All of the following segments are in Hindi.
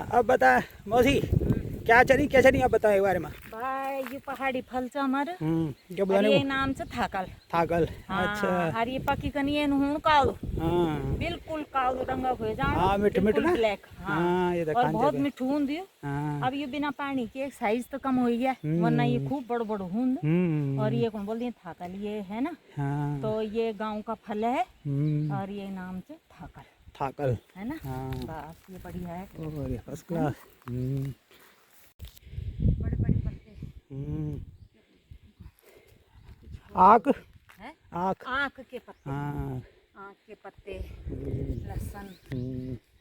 अब बता मौसी क्या चली अब बताओ एक बारे में। भाई ये पहाड़ी फल से हमारे क्या और बताने ये को नाम से थाकल। थाकल। हाँ, अच्छा और ये पकी कनिए हूं कालो, हाँ बिल्कुल कालो रंग हो जाए। हाँ मिठू मिठू ना ब्लैक। हाँ, ये तो और खान बहुत जाबे। मिठू हूं दियो। हाँ अब ये बिना पानी के साइज तो कम हो गया, वरना ये खूब बड़ो बड़ो हूं। और ये कौन बोल दिए थाकल, ये है ना। हाँ तो ये गांव का फल है और ये नाम से थाकल थाकल है ना। हाँ बस ये बढ़िया है। और फर्स्ट क्लास। बड़े बड़े पत्ते आक है, आक आँख के पत्ते। हाँ आँख के पत्ते, लहसुन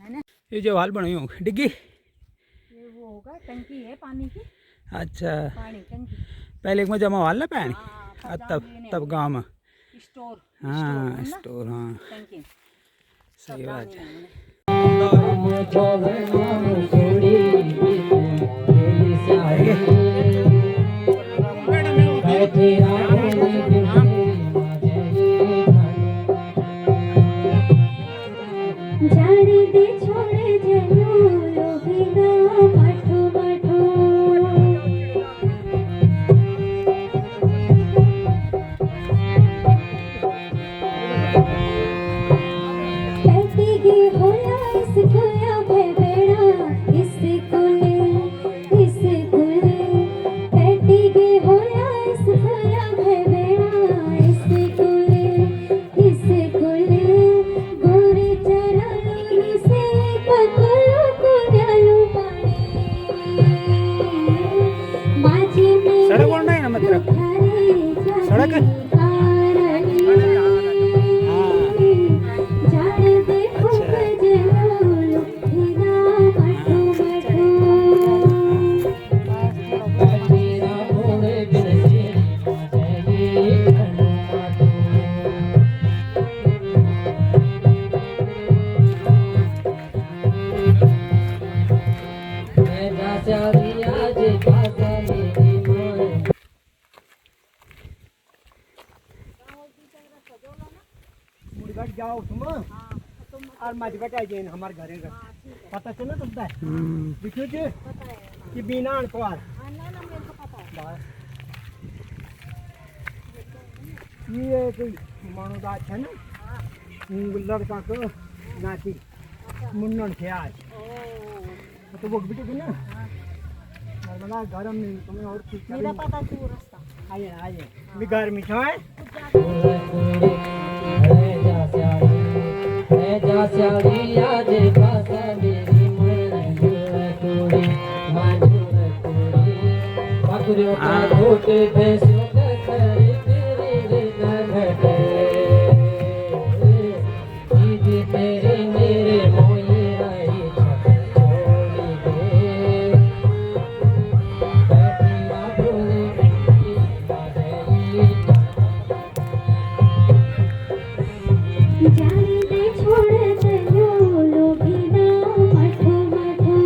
है ना। ये जो हाल बनी हो डिग्गी ये वो होगा टंकी है पानी की। अच्छा पानी टंकी। पहले एक में जमा हाल ना पानी हाँ, तब गाँव में स्टोर। हाँ स्टोर हाँ टंकी सही बात है। जाने दे छोड़े जनो लोभिना मठो मठो बैठी गे होला इसको या भेबेड़ा इसको ले बैठी गे होला इसको या भेबेड़ा इसको ले गोरे चरणों से पकड़ो कुड़ालू पानी माझी में सड़क बोल रहा है ना मतलब सड़क जाने देखो जनो बिना मठो मठो मुड़गट जाओ तुम और मत बटा जेन हमार घरे का पता चला तुमदा दिखो जे कि बिना अनपार बस ये कोई मानोदा है ना लड़का को नाती मुन्नन थे आज तो वो बिटे ना नर्मदा गरम नहीं तुम्हें और कुछ मेरा पता तू रास्ता। आइए मैं घर में छाए जाने दे छोड़ जनो लोभिना मठो मठो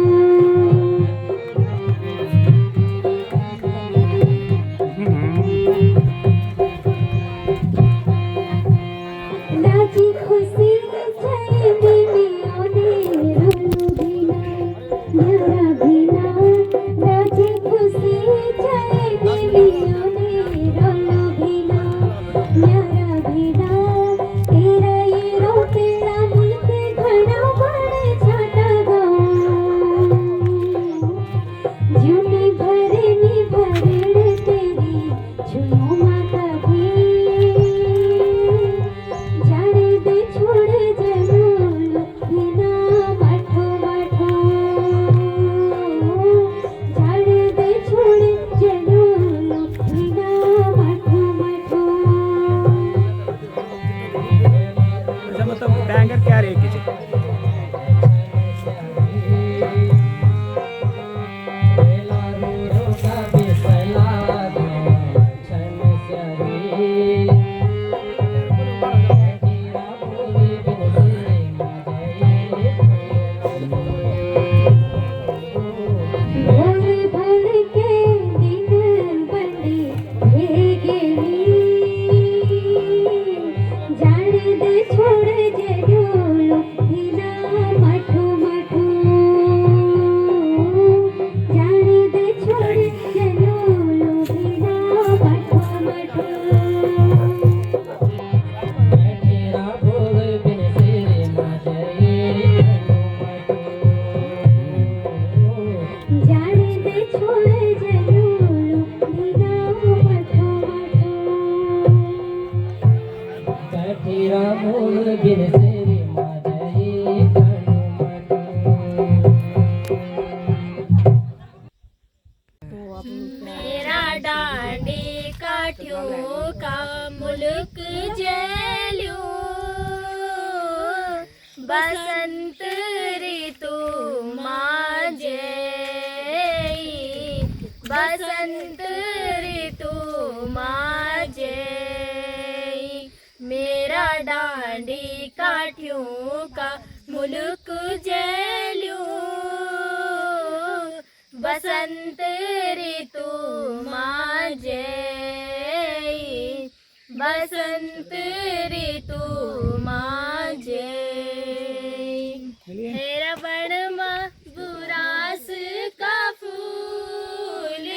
नाची खुशी छाई दिलियों ने रोलू बिना मेरा बिना नाची खुशी छाई दिलियों ने रोलू बिना मेरा बिना तेरा ये रोतेड़ा मुल्क घना बड़े छोटा गाँव झूठी भरे नी भरे तेरी झुमो माता भी जाने दे छोड़े जनो बिना मठो मठो जाने दे छोड़े जनो बिना मठो मठो अच्छा मतलब बैंगर क्या रहेगी जी भोले भोले के दिन बंदी भेगेली जाने दे छोड़ जनो बिना मठो मठो मेरा डांडी काठियों का मुल्क जेलू बसंत ऋतु माजे बसंत ऋतु माजे मेरा डांडी काठियों का मुल्क जेलू बसंत ऋतु माजे बसंत ऋतु माजे हेरा बड़मा बुरास का फूल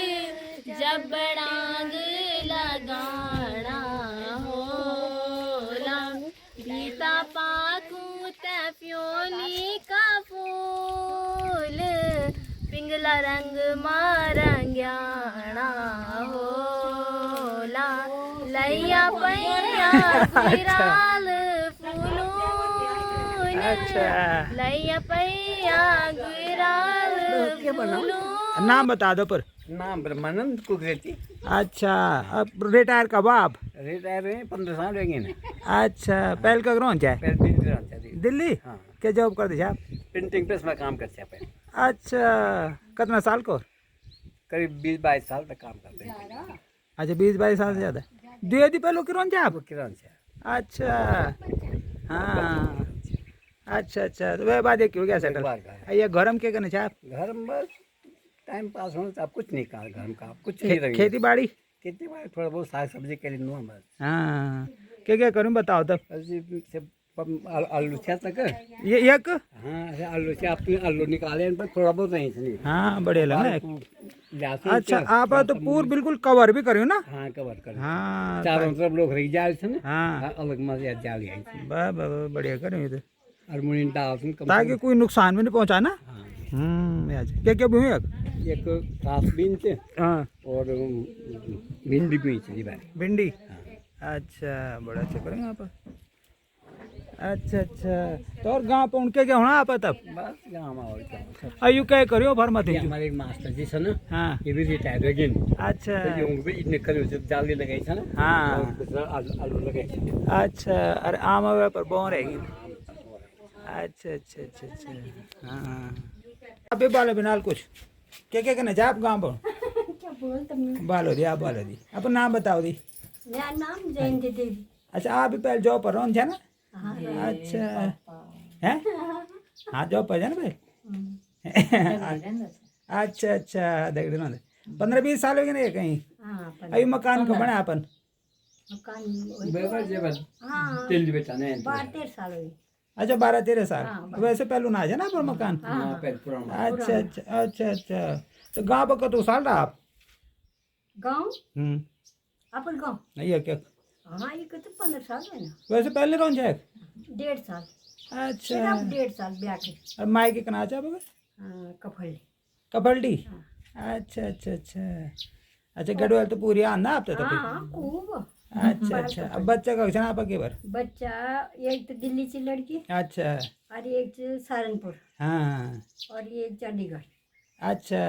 जब बड़ांग लगाना होला बीता पाकू तफ्योली का फूल पिंगला रंग मारंग्याना होला लैया पैया गुराल फूलून लैया पैया गुराल फूलून नाम बता दो पर। नाम ब्रह्मानंद कुकरेती। अच्छा, अब रिटायर कब आप? रिटायर हुए 15 साल हो गए ना। अच्छा, पहले का कौन है? पहले दिल्ली रहते थे। दिल्ली? हाँ। क्या जॉब करते थे आप? प्रिंटिंग प्रेस में काम करते हैं पहले। अच्छा, कितना साल को? करीब 20-22 साल तक काम करते हैं। अच्छा, 20-22 साल से ज़्यादा। दुए दी पहले किरण थे आप? किरण से। अच्छा, हाँ, अच्छा, तो वह बात क्यों गया सेटल? ये घर में क्या करने चाहिए आप? घर में बस टाइम पास होना तो आप कुछ नहीं कर घर में आप कुछ नहीं रही। खेती बाड़ी थोड़ा बहुत साग सब्जी के लिए नुआ बस। हाँ, क्या करूँ बताओ तब। आलू छा तक ये एक हाँ आलू से आप आलू निकाले पर थोड़ा बहुत नहीं सुनिए। हाँ, बढ़िया लगा। अच्छा, आप तो पूरा बिल्कुल कवर भी करियो ना? हाँ, कवर कर। हाँ, चारों तरफ लोग रह जाए थे ना। हाँ, अलग मजे जाली आई थी। वाह बढ़िया करियो तो, हारमोनियम डाल ताकि कोई नुकसान भी नहीं पहुंचा ना। हाँ। क्या हुई? एक घास बीन थे। हाँ, और भिंडी भी चली भाई। भिंडी। अच्छा, बड़ा अच्छा करेंगे आप। अच्छा, तो और गाँव पे उनके क्या होना आप तब? बस गाँव और क्या अयु क्या करियो भर मत ये हमारे एक मास्टर जी से ना। हाँ, ये भी रिटायर हो गए। अच्छा, तो ये उनको इतने करो जब जाली लगाई था ना। हाँ, और कुछ आलू लगाई थी। अच्छा, अरे आम पर बोन रहेगी। अच्छा, हाँ, अबे बालो बिनाल कुछ क्या करना चाहे आप गाँव पर? बालो दी, आप बालो दी, अपन नाम बताओ दी। मेरा नाम जयंती देवी। अच्छा, आप भी पहले जॉब पर रहो थे ना? अच्छा है, हाँ जॉब पर जाना भाई। अच्छा, देख देना 15-20 साल हो गए ना कहीं। अभी मकान को बना अपन? हाँ, तेल बेटा नहीं 12-13 साल हुई। अच्छा, 12-13 साल। वैसे पहलू ना है ना पर मकान। अच्छा, तो गाँव पर कतो साल रहा आप? गाँव अपन गाँव नहीं है क्या? हाँ, ये कहते 15 साल है ना। वैसे पहले रहो जाए 1.5 साल। अच्छा, 1.5 साल ब्याह के। और माई के कना चाह कफली कफल्टी। अच्छा, गढ़वाल तो पूरी आना आप तो हाँ खूब। अच्छा, अब बच्चा का क्षण आप के बार? बच्चा एक तो दिल्ली से लड़की अच्छा, और एक सहारनपुर हाँ, और ये चंडीगढ़। अच्छा,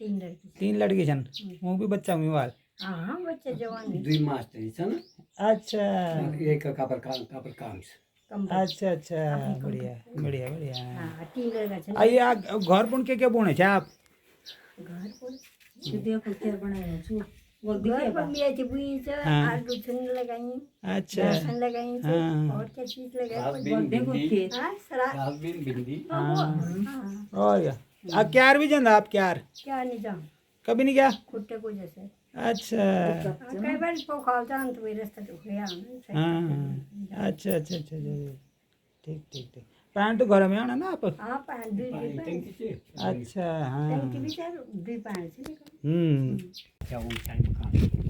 3 लड़की छन वो भी बच्चा हुई वाल। हाँ, बच्चा जवान है। 2 मास्टर जी ना। अच्छा, एक कापर काम अच्छा, बढ़िया। हाँ, 3 लड़का छे। आइए घर बुन के क्या बुने छे आप? घर पर वो घर पर भी ऐसे बुई से आलू छन लगाई। अच्छा, लहसुन लगाई थे। हाँ। और क्या चीज लगाई? हाँ, भिंडी। हाँ, और क्या क्यार भी जंदा आप? क्यार क्या नहीं जाऊँ कभी नहीं गया? खुट्टे को जैसे। अच्छा, कई बार पोखाल जान तो मेरे रास्ते हुआ। हाँ, अच्छा, ठीक। पैंट तो घर में आना ना आप? हाँ, पैंट भी अच्छा, हाँ, टंकी भी सर 2 पैंट से क्या वो टाइम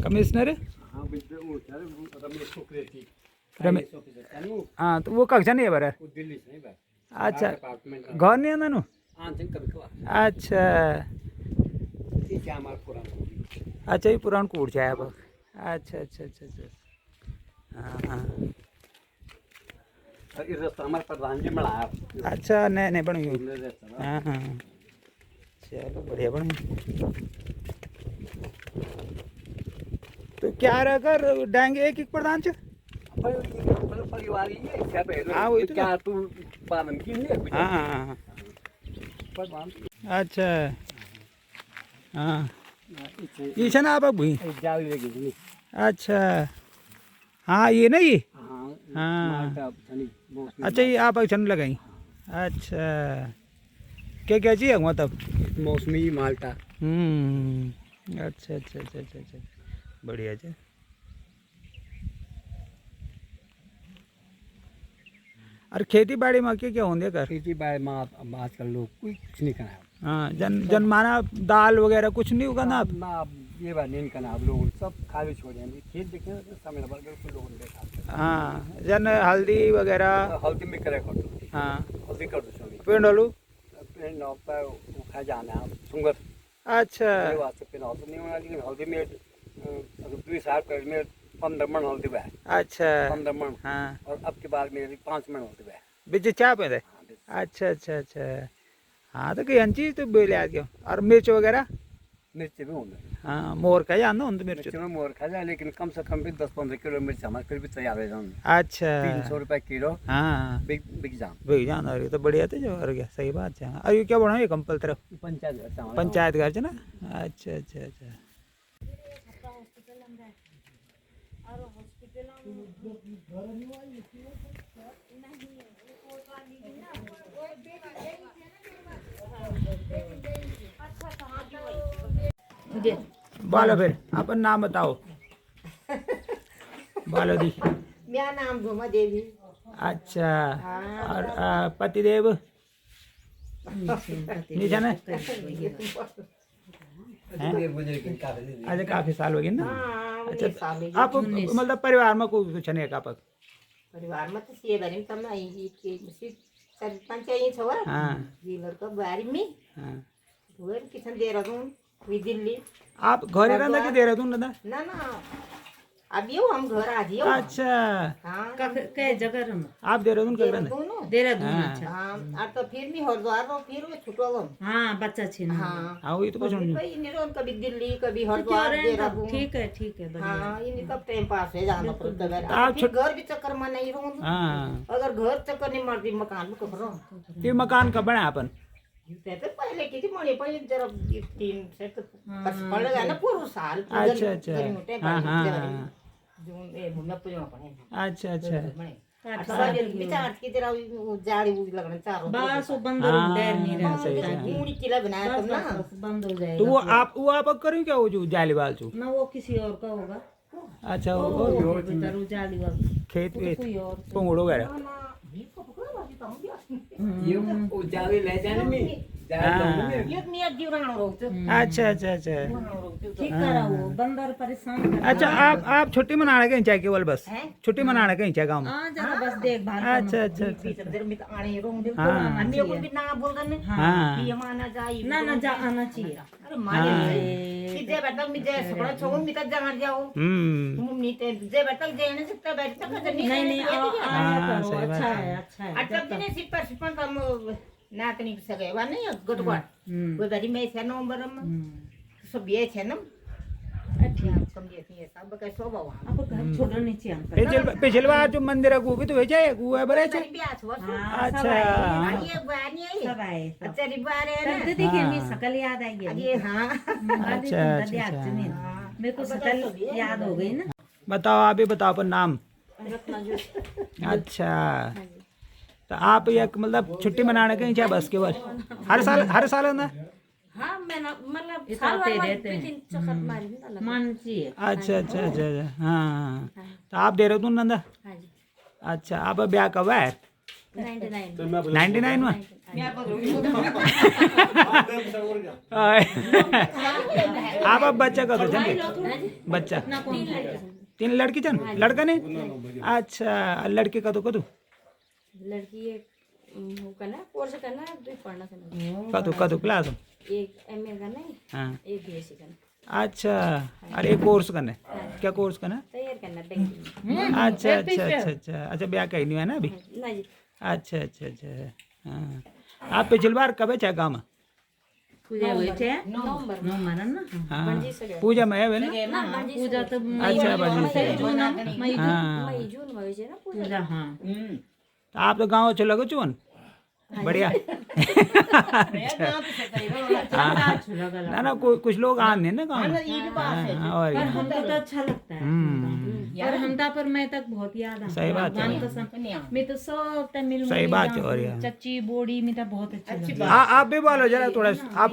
कमिश्नर। हाँ रमेश कुकरेती। हाँ, तो वो कक्षा नहीं है बार? वो दिल्ली से नहीं भाई। अच्छा, डिपार्टमेंट घर नहीं आना नु? हाँ कभी अच्छा, क्या हमारा पुराना। अच्छा, ये पुरान कूड़ चाहे अब। अच्छा, हाँ, ये रास्ता हमारे प्रधान जी बनाया अच्छा नए नए बन गए ये रास्ता हाँ हाँ चलो बढ़िया बन तो क्या रखकर डांगे एक एक प्रधान च परिवार ही है क्या पहले हाँ, वही तो क्या तू पालन की नहीं हाँ हाँ हाँ प्रधान अच्छा हाँ ये छा ना आप भूई जाल लगी अच्छा हाँ ये ना ये हाँ हाँ माल्टा छनी मौसमी अच्छा ये आप छन लगाई अच्छा क्या क्या चाहिए वहाँ तब मौसमी माल्टा अच्छा अच्छा अच्छा अच्छा अच्छा बढ़िया છે और खेती बाड़ी में क्या क्या होंगे कर खेती बाड़ी में अब आजकल लोग कुछ नहीं करना हाँ जनमाना दाल वगैरह कुछ नहीं उगाना आप ना अब ये बात नहीं करना आप लोग सब खाली छोड़ देंगे खेत देखे ना समय लगा कुछ लोगों ने देखा हाँ जन हल्दी वगैरह हल्दी में करे कर दो हाँ हल्दी कर दो स्वामी पेड़ डालू पेड़ नौ पर खा जाना है सुंगर अच्छा ये वास्ते पेड़ हल्दी नहीं होना लेकिन हल्दी में 2 साल पहले में 15 मन हल्दी बा अच्छा 15 मन हाँ और अब के बाद में 5 मन हल्दी बा बीच चाप है अच्छा अच्छा अच्छा हाँ तो कई चीज तो बेले आ गया और मिर्च वगैरह मिर्च भी होंगे हाँ मोर का जान ना मिर्च मिर्च में मोर खा जाए लेकिन कम से कम भी 10-15 किलो मिर्च हमारे फिर भी तैयार है जान अच्छा 300 रुपए किलो हाँ बिक जान भाई जान और ये तो बढ़िया थे जो और क्या सही बात है और ये क्या बनाओ ये कंपल तरफ पंचायत घर से हमारे पंचायत घर से ना अच्छा अच्छा अच्छा बोलो फिर अपन नाम बताओ बोलो दी मेरा नाम घुमा देवी अच्छा और पतिदेव नीचा ना अच्छा काफी साल हो गए ना अच्छा आप मतलब परिवार में कुछ नहीं है आप परिवार में तो से बारे में तम आई के सरपंच आई छवा हाँ ये लड़का बारी में हाँ घर किसन दे रहा हूँ वी दिल्ली आप घर रहता कि देहरादून रहता ना ना अब यो हम घर आ जियो अच्छा हाँ कई जगह रहो आप देहरादून कर रहे दोनों देहरादून हाँ। अच्छा हाँ और तो फिर भी हरिद्वार रो फिर वो छुटो हाँ बच्चा छीन हाँ हाँ वही तो कुछ नहीं कभी इन रोन कभी दिल्ली कभी हरिद्वार देहरादून ठीक है बढ़िया हाँ इन्हीं कब टाइम पास है जाना पड़ता है आप फिर घर भी चक्कर में नहीं रहूँ हाँ अगर घर चक्कर नहीं मारती मकान में कब रहूँ ये मकान कब बना अपन तो पहले की थी मणि पहले जरा 3 से तो पड़ गया ना पूरा साल अच्छा अच्छा हाँ हाँ जून ए भूमि पूजा पड़े अच्छा अच्छा अच्छा विचार की जरा जाड़ी उड़ी लगना चारों बस वो बंद हो डर नहीं रहा सही है पूरी किला बनाया बस तब ना बस बंद हो जाएगा तो वो आप करें क्या वो जो जालीवाल चू ना वो किसी और का होगा अच्छा वो बेचारा वो जाली वाला खेत वेत कोई और पंगुड़ वगैरह ये वो जावे ले जाने में हाँ ये नियत जीवराणो रोते अच्छा अच्छा अच्छा ठीक करा वो बंदर परेशान कर अच्छा आप छुट्टी मनाने कहीं चाहे केवल बस छुट्टी मनाने कहीं चाहे गाँव में हाँ जरा बस देखभाल अच्छा अच्छा अच्छा बीच देर में तो आने रोंग दे हाँ। हम ये कोई भी ना बोल रहे हैं हाँ ये माना जाए ना ना जा आना चाहिए अरे माने कि जे बैठक में जे सगळं छोड़ून मी तर जाणार जाओ मी ते जे बैठक जे ने सकता बैठक का नहीं नहीं आया करो अच्छा है अच्छा भी नहीं सिपर सिपर हम नातनी सगळे वा नाही गटगट वो बरी में से नंबर में सब ये छे ना अच्छा कम ये थी सब का सो बावा अब घर छोड़ना नहीं चाहिए पिछली बार जो मंदिर है भी तो हो जाए है बड़े छे भी आज हुआ अच्छा ये बानी आई सब आए अच्छा रिबारे है तब देखिए मेरी शकल याद आई है ये हां अच्छा अच्छा मेरे को शकल याद हो गई ना बताओ आप ही बताओ अपन नाम अच्छा तो आप ये मतलब छुट्टी मनाने कहीं चाहे बस केवल हर साल है ना हाँ मैं मतलब इताते रहते हैं चखत मारी ना मन चाहिए अच्छा अच्छा अच्छा अच्छा हाँ तो आप देहरादून नंदा हाँ जी अच्छा आप ब्याह कब है 99 99 में आप अब बच्चा का तो चलिए बच्चा 3 लड़की चन लड़का नहीं अच्छा लड़के का तो कदू लड़की एक वो करना कोर्स करना 2 पढ़ना करना कदू क्लास एक एमए करना हाँ एक बीएससी करना अच्छा अरे कोर्स करना है क्या कोर्स करना है तैयार करना बैंक अच्छा अच्छा अच्छा अच्छा अच्छा ब्याह कहीं नहीं है ना अभी ना जी अच्छा अच्छा अच्छा हाँ आप पिछली बार कब है गाँव में पूजा हुई थे नवंबर नवंबर ना हाँ पूजा में है ना ना बंजी पूजा तो अच्छा बड़ी से हाँ मई जून में છે ને પૂજા पूजा हाँ तो आप तो गाँव चलो गो चुन बढ़िया ना ना कुछ लोग आने ना गाँव में हाँ, और पर हमको तो अच्छा लगता है और हमदा पर मैं तक बहुत याद आता सही बात है। भगवान कसम मैं तो सब तमिल सही बात है, और यार। चच्ची बोड़ी में तो बहुत अच्छी लगती हाँ आप भी बोलो जरा थोड़ा आप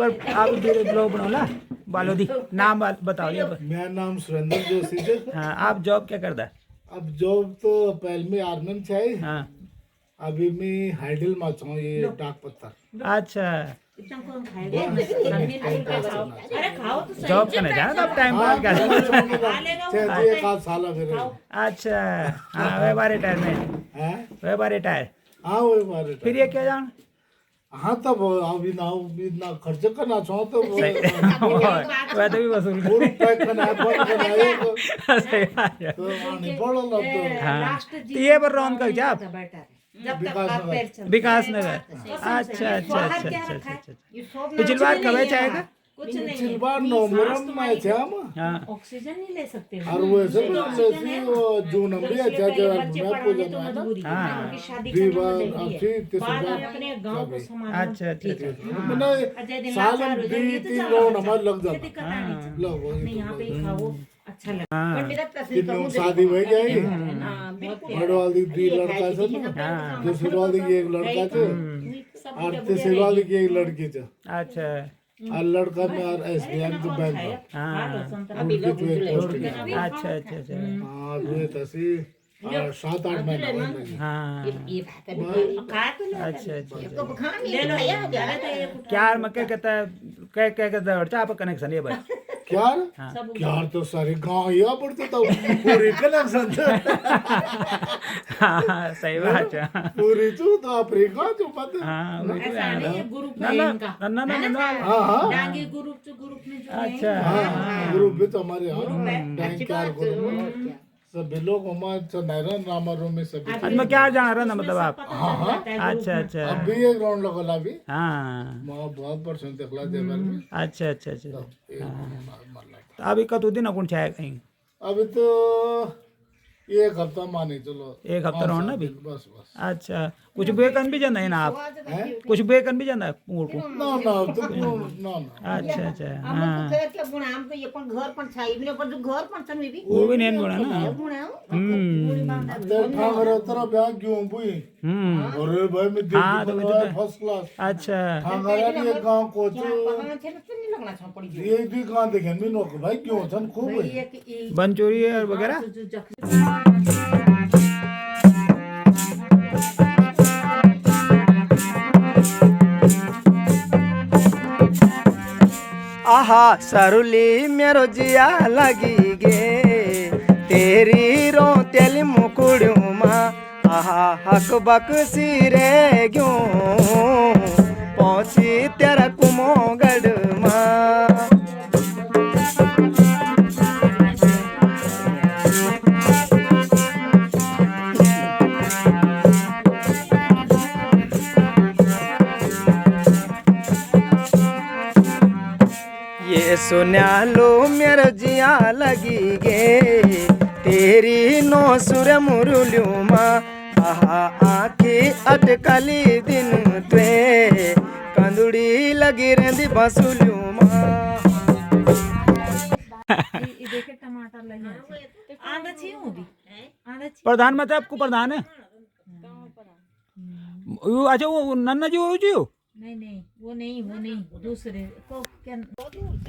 धीरे ब्लॉग बनो ला बोलो दी नाम बताओ ये मेरा नाम सुरेंद्र जोशी है। हाँ आप जॉब क्या करता है अब जॉब तो पहले में आर्मी में छे हाँ अभी मैं हाइडल में छूं ये डाक पत्थर अच्छा इतना कौन खाएगा अरे खाओ तो सही जॉब करने जाना तब टाइम पास कर छे एक आध साल फिर अच्छा हाँ वे बार रिटायरमेंट हैं वे बार रिटायर हाँ वो बारे फिर ये क्या जान हाँ तब अभी ना खर्च करना छो तो वो वह तो भी वसूल कर पूरा पैक करना है बंद करना है सही बात है तो आने पड़ो लब तो हाँ तो ये पर रौन कर जा आप विकास नगर अच्छा अच्छा अच्छा अच्छा अच्छा अच्छा पिछली बार कब है चाहेगा पिछली बार नवंबर में छे हम हाँ ऑक्सीजन नहीं ले सकते और वो ऐसे जैसे वो जून में भी अच्छा जगह बच्चे मैं पढ़ाने पूजा तो में मजबूरी है हाँ। उनकी शादी भी करने बार में अच्छी देरी है बाद में तीसरी अपने गांव को संभालना अच्छा अच्छा अच्छा मैंने अजय दिन साल लाचार हो जाएंगे में तो 3 चलो राउंड बच्चा। हमारे लग कोई जाता दिक्कत नहीं है। लो वही नहीं यहाँ पे ही खाओ अच्छा लगता हाँ मेरा प्रश्न तीन लोग शादी हो जाएगी बड़ वाली दी लड़का से हाँ दूसरी वाली की एक लड़का से और तीसरी वाली की एक लड़की से अच्छा और लड़का में और एसबीआई के बैंक में हाँ अभी लोग पोस्ट अच्छा अच्छा अच्छा हाँ वो तसी 7-8 महीना हो गए हाँ ये बात अभी खा तो ले अच्छा अच्छा तो खाने ले लो यार क्या मक्के कहता है क्या क्या कहता है आप कनेक्शन ये बात क्या तो सारे गांव या पड़ते तो पूरी कनेक्शन हाँ सही बात है पूरी तो अफ्रीका जो पता हाँ वही तो ऐसा है नहीं है ग्रुप ना है ना इनका ना ना ना हाँ हाँ डांगी ग्रुप में जो है अच्छा हाँ ग्रुप भी तो हमारे यहाँ बैंक क्या ग्रुप सभी लोग हमारे नारायण रामारो में सभी आज मैं क्या जान रहा ना मतलब आप अच्छा अच्छा अच्छा अभी एक राउंड लगल अभी हाँ मैं बहुत परसेंट देखला देवर में अच्छा अच्छा अच्छा एक मारला तो अभी कत दिन कौन छाया कहीं अभी तो एक हफ्ता माने चलो एक हफ्ता रहो ना अभी बस बस अच्छा कुछ बेकन भी जाना है ना आप हैं कुछ बेकन भी जाना है पूर को ना ना तो ना अच्छा अच्छा हम हाँ तो એટલે ગુણ આમ તો એ પણ ઘર પણ છાઈ ને પર ઘર પણ છન બી वो भी नहीं बोला ना ગુણ આવ ते ठाकर तरह ब्याह क्यों बुई अरे भाई मैं हाँ, तो देख वही तो फर्स्ट क्लास अच्छा ठाकर ये गांव को પગના છે ને તને લગના છ પડી ગયો ये भी कहां देखे मैं नोक भाई क्यों छन खूब है એક ઈ बनचोरी और वगैरह आहा सरुली मेरो जिया लगी गे तेरी रो तेली मुकुड़ू माँ आहा हक बक सिरे क्यों पहुंची तेरा कुमोगढ़ माँ ये सुना लो मेरे जिया लगी गे तेरी नो सुर मुरलियो माँ आहा आखी अटकली दिन त्वे कंदुड़ी लगी रहती बसुलियो माँ ये देखे टमाटर लगे आधा छी हूँ भी आधा छी प्रधान मतलब आपको प्रधान है अच्छा वो नन्ना जी वो जी हो नहीं वो नहीं दूसरे को क्या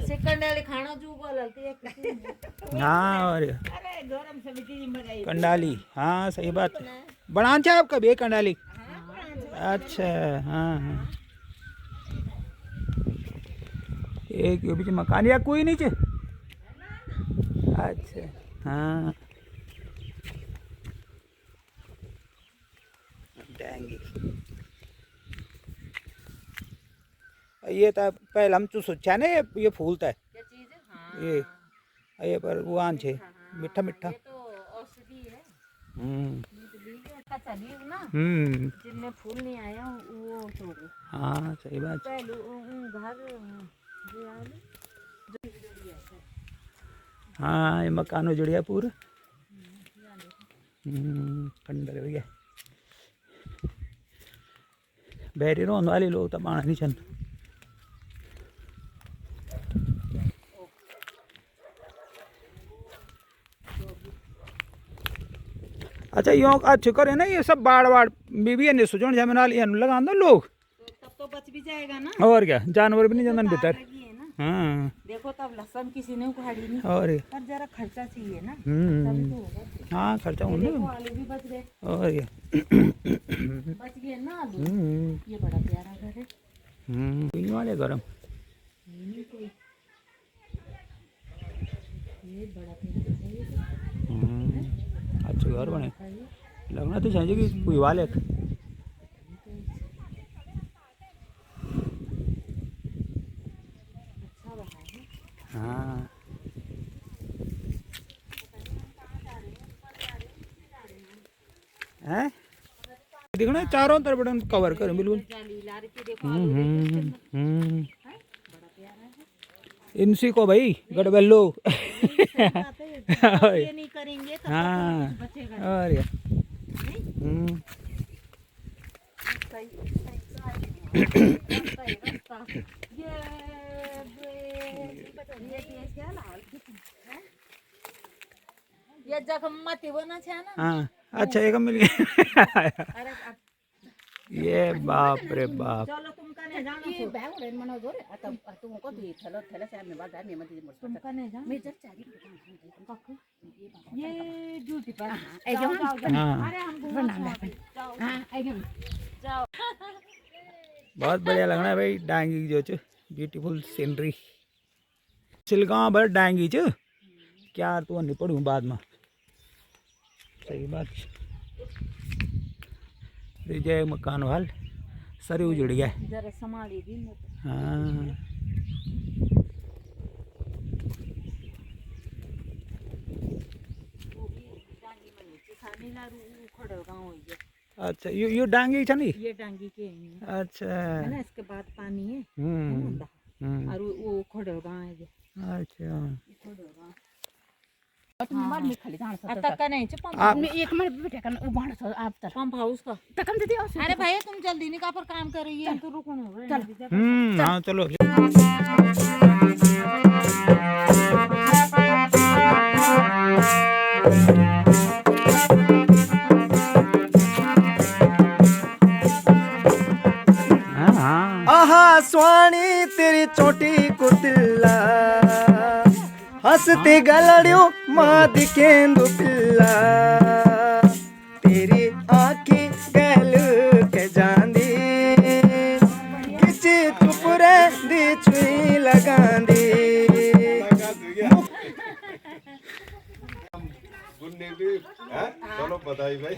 सेकंड वाले खाना जो बोलते हैं हाँ और અરે ગરમ સમિતિ મગાઈ कंडाली हाँ सही बात है बनान है आपका भी कंडाली अच्छा हाँ हाँ एक ये बीच मकान या कोई नीचे अच्छा हाँ डेंगी ये तो पहले हम तो सोचा ना ये फूल था ये पर वो आन छे मीठा मीठा तो औषधि है हम्म का चली ना जिनमें फूल नहीं आया वो तोड़ो। हाँ सही बात पहले घर जो आलू हाँ ये मकानो जुड़िया पूरा खंडर गया बैरी रोन वाले लोग तो पाना नहीं छन अच्छा यो अच्छे करे ना ये सब बाड़ बाड़ बीबी ने सुजन जमीनाल ये लगा दो लोग तब तो बच भी जाएगा ना। और क्या जानवर भी नहीं जानन भीतर लगी है ना। हाँ देखो तब लहसुन किसी ने उखाड़ी नहीं और पर जरा खर्चा चाहिए ना तभी तो होगा। हाँ खर्चा ये होने देखो आलू भी बच गए और क्या बच गए ना आलू। ये बड़ा प्यारा घर है पीने वाले गरम नहीं कोई ये बड़ा प्यारा है ये अच्छे घर बने लगना तो चाहिए कि कोई वाले अच्छा बना है। हाँ हैं देखो ना चारों तरफ बटन कवर करें बिल्कुल जाली ला रखी देखो आलू देखो बड़ा प्यारा है। इनसी को भाई गड़बल्लो ये नहीं करेंगे तब हाँ तक बचेगा और क्या ये जगह मत बना छे ना। हाँ अच्छा एक मिल गया अरे ये बाप रे बाप चलो तुम कने जाना ये बैग उड़न मनो जोरे आता तुमको तो थलो थलो से में बाजार में मत तुम कने जा मैं जब चारी दुकान ये ड्यूटी पर आई जाओ हाँ अरे हम घूमना जाओ हां आई जाओ जाओ बहुत बढ़िया लग रहा है भाई डांगी जो च ब्यूटीफुल सीनरी चिलगांव भर डांगी च क्या तो नहीं पढ़ूँ बाद में सही बात जय मकान वाल सर उजड़ गया जरा संभाली दी हाँ डांगी में नीचे खाने ला खड़ो गांव हो गया। अच्छा यो डांगी छ नहीं ये डांगी के है अच्छा ना इसके बाद पानी है और वो खड़ो गांव है अच्छा खड़ो गांव तुम मार में खाली जान सकते तक नहीं च पंप आप मैं एक मिनट बैठे कर वो बाण सो आप तर पंप हाउस का तकम दे अरे भैया तुम जल्दी नहीं का पर काम कर रही है तो रुको ना हाँ चलो आहा स्वाणी तेरी चोटी को तिल्ला हंसते गलड़ियों माँ दिखेंदु पिल्ला तेरी आँखें गल के जांदी किसी चुपरे दी चुई लगांदी चलो बधाई भाई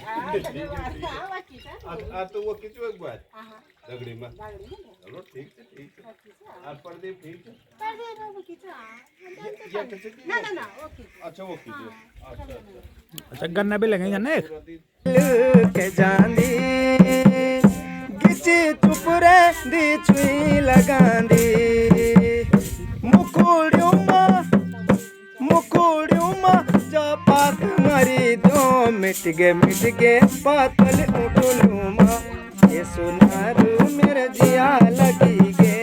आज तो वो किचु एक बार दगड़ी में चलो ठीक है आज प्रदीप ठीक है ये कैसे की ना अच्छा वो कीजिए अच्छा गन्ना भी लगेगा ना एक के जांदी किसी चुपरे दी चुई लगांदी मुकुड़ियों माँ जो पात मरी दो मिट गे पातल उठलूमा ये सुनारू मेरे जिया लगी गे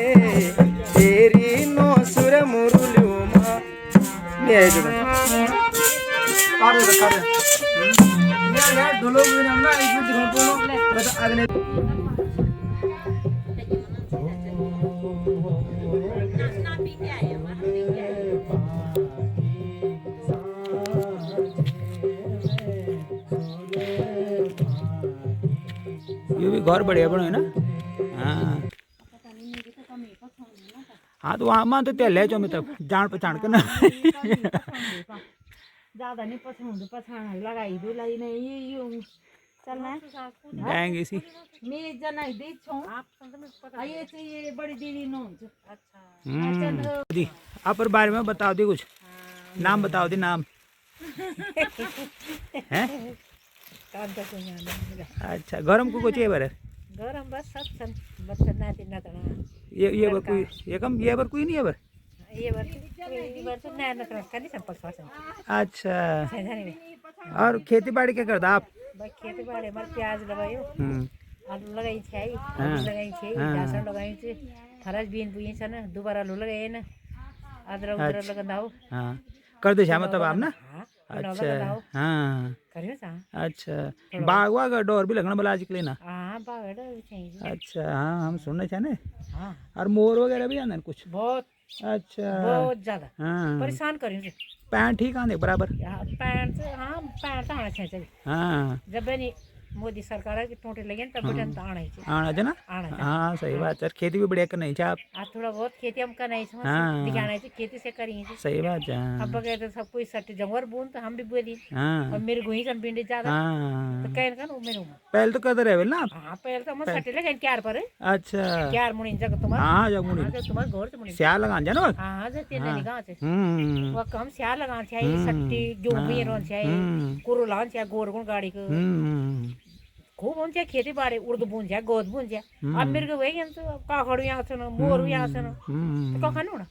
तेरी नो सुर मुरुलूमा ये जो यार ढोलो भी ना एक मिनट ढोलो बता अगले ये भी घर बढ़िया बनो है ना हाँ हाँ तो वहाँ तो तेल ले जो मैं तब जान पहचान के ना ज्यादा नहीं पछाड़ लगाई दो लाई नहीं ये चलना है डांग इसी मी जना दी छौ ये चाहिए बड़ी दीदी नो दी आप और बारे में बताओ दी कुछ नाम बताओ दी नाम हैं अच्छा गरम को कुछ ये बारे गरम बस सब सन बच्चा नाती नतना ये बार कोई ये बार कोई नहीं है बार ये बार तो ना नतना कनी संपर्क सन अच्छा जाने और खेती बाड़ी क्या करता आप बस खेती बाड़ी मर प्याज लगायो आलू लगाई छै हाँ। लगाई छै लहसुन लगाई छै थरस बीन बुई छ न दोबारा आलू लगाए न अदरक उदरक लगाओ हाँ कर दे श्याम तब आप ना हां अच्छा हाँ करियो सा अच्छा बागवा का डोर भी लगना बोला आज के लिए ना हां बागड़ चाहिए अच्छा हाँ हम सुनने चाहे हां और मोर वगैरह भी आना है कुछ बहुत अच्छा बहुत ज्यादा हाँ परेशान करियो पैंट ठीक आने बराबर पैंट हाँ पैंट आना चाहिए हाँ जब नहीं मोदी सरकार के टोटे लगे तब बटन तो आना ही चाहिए आना जना आना चाहिए हाँ सही बात है खेती भी बढ़िया करना ही चाहिए आप आज थोड़ा बहुत खेती हम करना ही हाँ। दिखाना है खेती से करेंगे सही बात है अब हाँ बगैर तो सब कोई सट जंगवर बून तो हम भी बोली और हाँ मेरे गुही कन भिंडी ज्यादा हाँ तो कहन कन मेरे पहले तो करते रहे ना आप हाँ पहले तो हम सटे लगे क्यार पर अच्छा क्यार मुनी जगह तुम्हारा हाँ जब मुड़ी हाँ तुम्हारे घर से मुनी स्याल लगा जाना वक्त हाँ जो तेल निगाह से हम्म वो कम स्याल लगाना चाहिए सट्टी जो भी रोन चाहिए कुरु लान चाहिए गोरगुण गाड़ी को खूब उनसे खेती बाड़ी उर्द बुन जाए गोद बुन जाए अब मेरे को वही हम तो काखड़ू यहाँ से ना मोर यहाँ से ना तो का खानू ना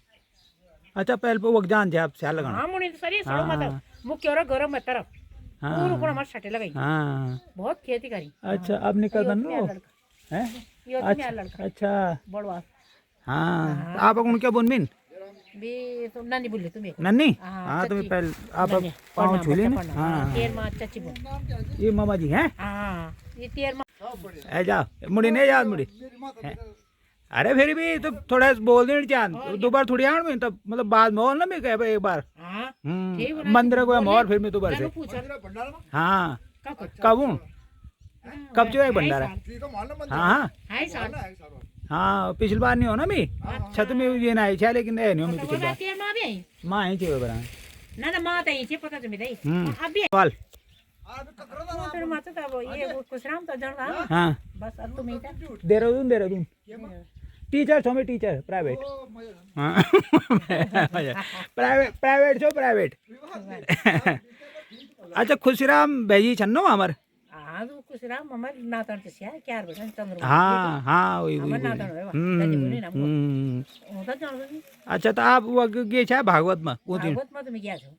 अच्छा पहले पे वक्त जान जाए आप स्याल लगाना हाँ मुनी तो सरी सड़ो मत मुख्य और गरम मत तरफ पूरा पूरा हमारे सटे लगाई हाँ बहुत खेती करी अच्छा अब निकल बन लो हैं ये अच्छा लड़का अच्छा बड़वा हाँ तो आप उनके बुनबिन भी तो नानी बोली तुम्हें नन्नी हाँ, हाँ तुम्हें चची। पहले आप नानी, पाँव प्रणाम, छूले ना बच्चा प्रणाम। हाँ तेर माँ चची बोल ये मामा जी हैं हाँ ये तेर माँ ए जाओ मुड़ी नहीं याद मुड़ी हैं? अरे फिर भी तो थोड़ा बोल देना चांद दोबारा थोड़ी आड़ में तब मतलब बाद में और ना मैं कह एक बार हाँ ठीक है ना, मंदिर को बोले। और फिर मैं दोबारा जानो से पूछो हाँ कब कब हूँ कब जो है भंडारा हाँ हाँ हाय साल हाँ पिछली बार नहीं हो ना मैं छत में ये ना आई लेकिन नहीं हो मैं पिछली बार तेर माँ भी आई माँ ही चाहिए बरा ना माँ तो आई पता तुम्हें दई अब भी सवाल फिर मत तब ये कुछ राम तो जानता हाँ बस अब तुम ही था देहरादून टीचर छो मैं टीचर प्राइवेट हाँ प्राइवेट छो प्राइवेट अच्छा खुशीराम भेजी छन्नो हमार हाँ तो कुछ राम हमारे नातन के सिया क्या बटन चंद्रमा हाँ हाँ वही हमारे वही नातन है दादी बोली ना होता जान दो अच्छा तो आप वो गए छा भागवत में वो दिन भागवत में तुम गया छो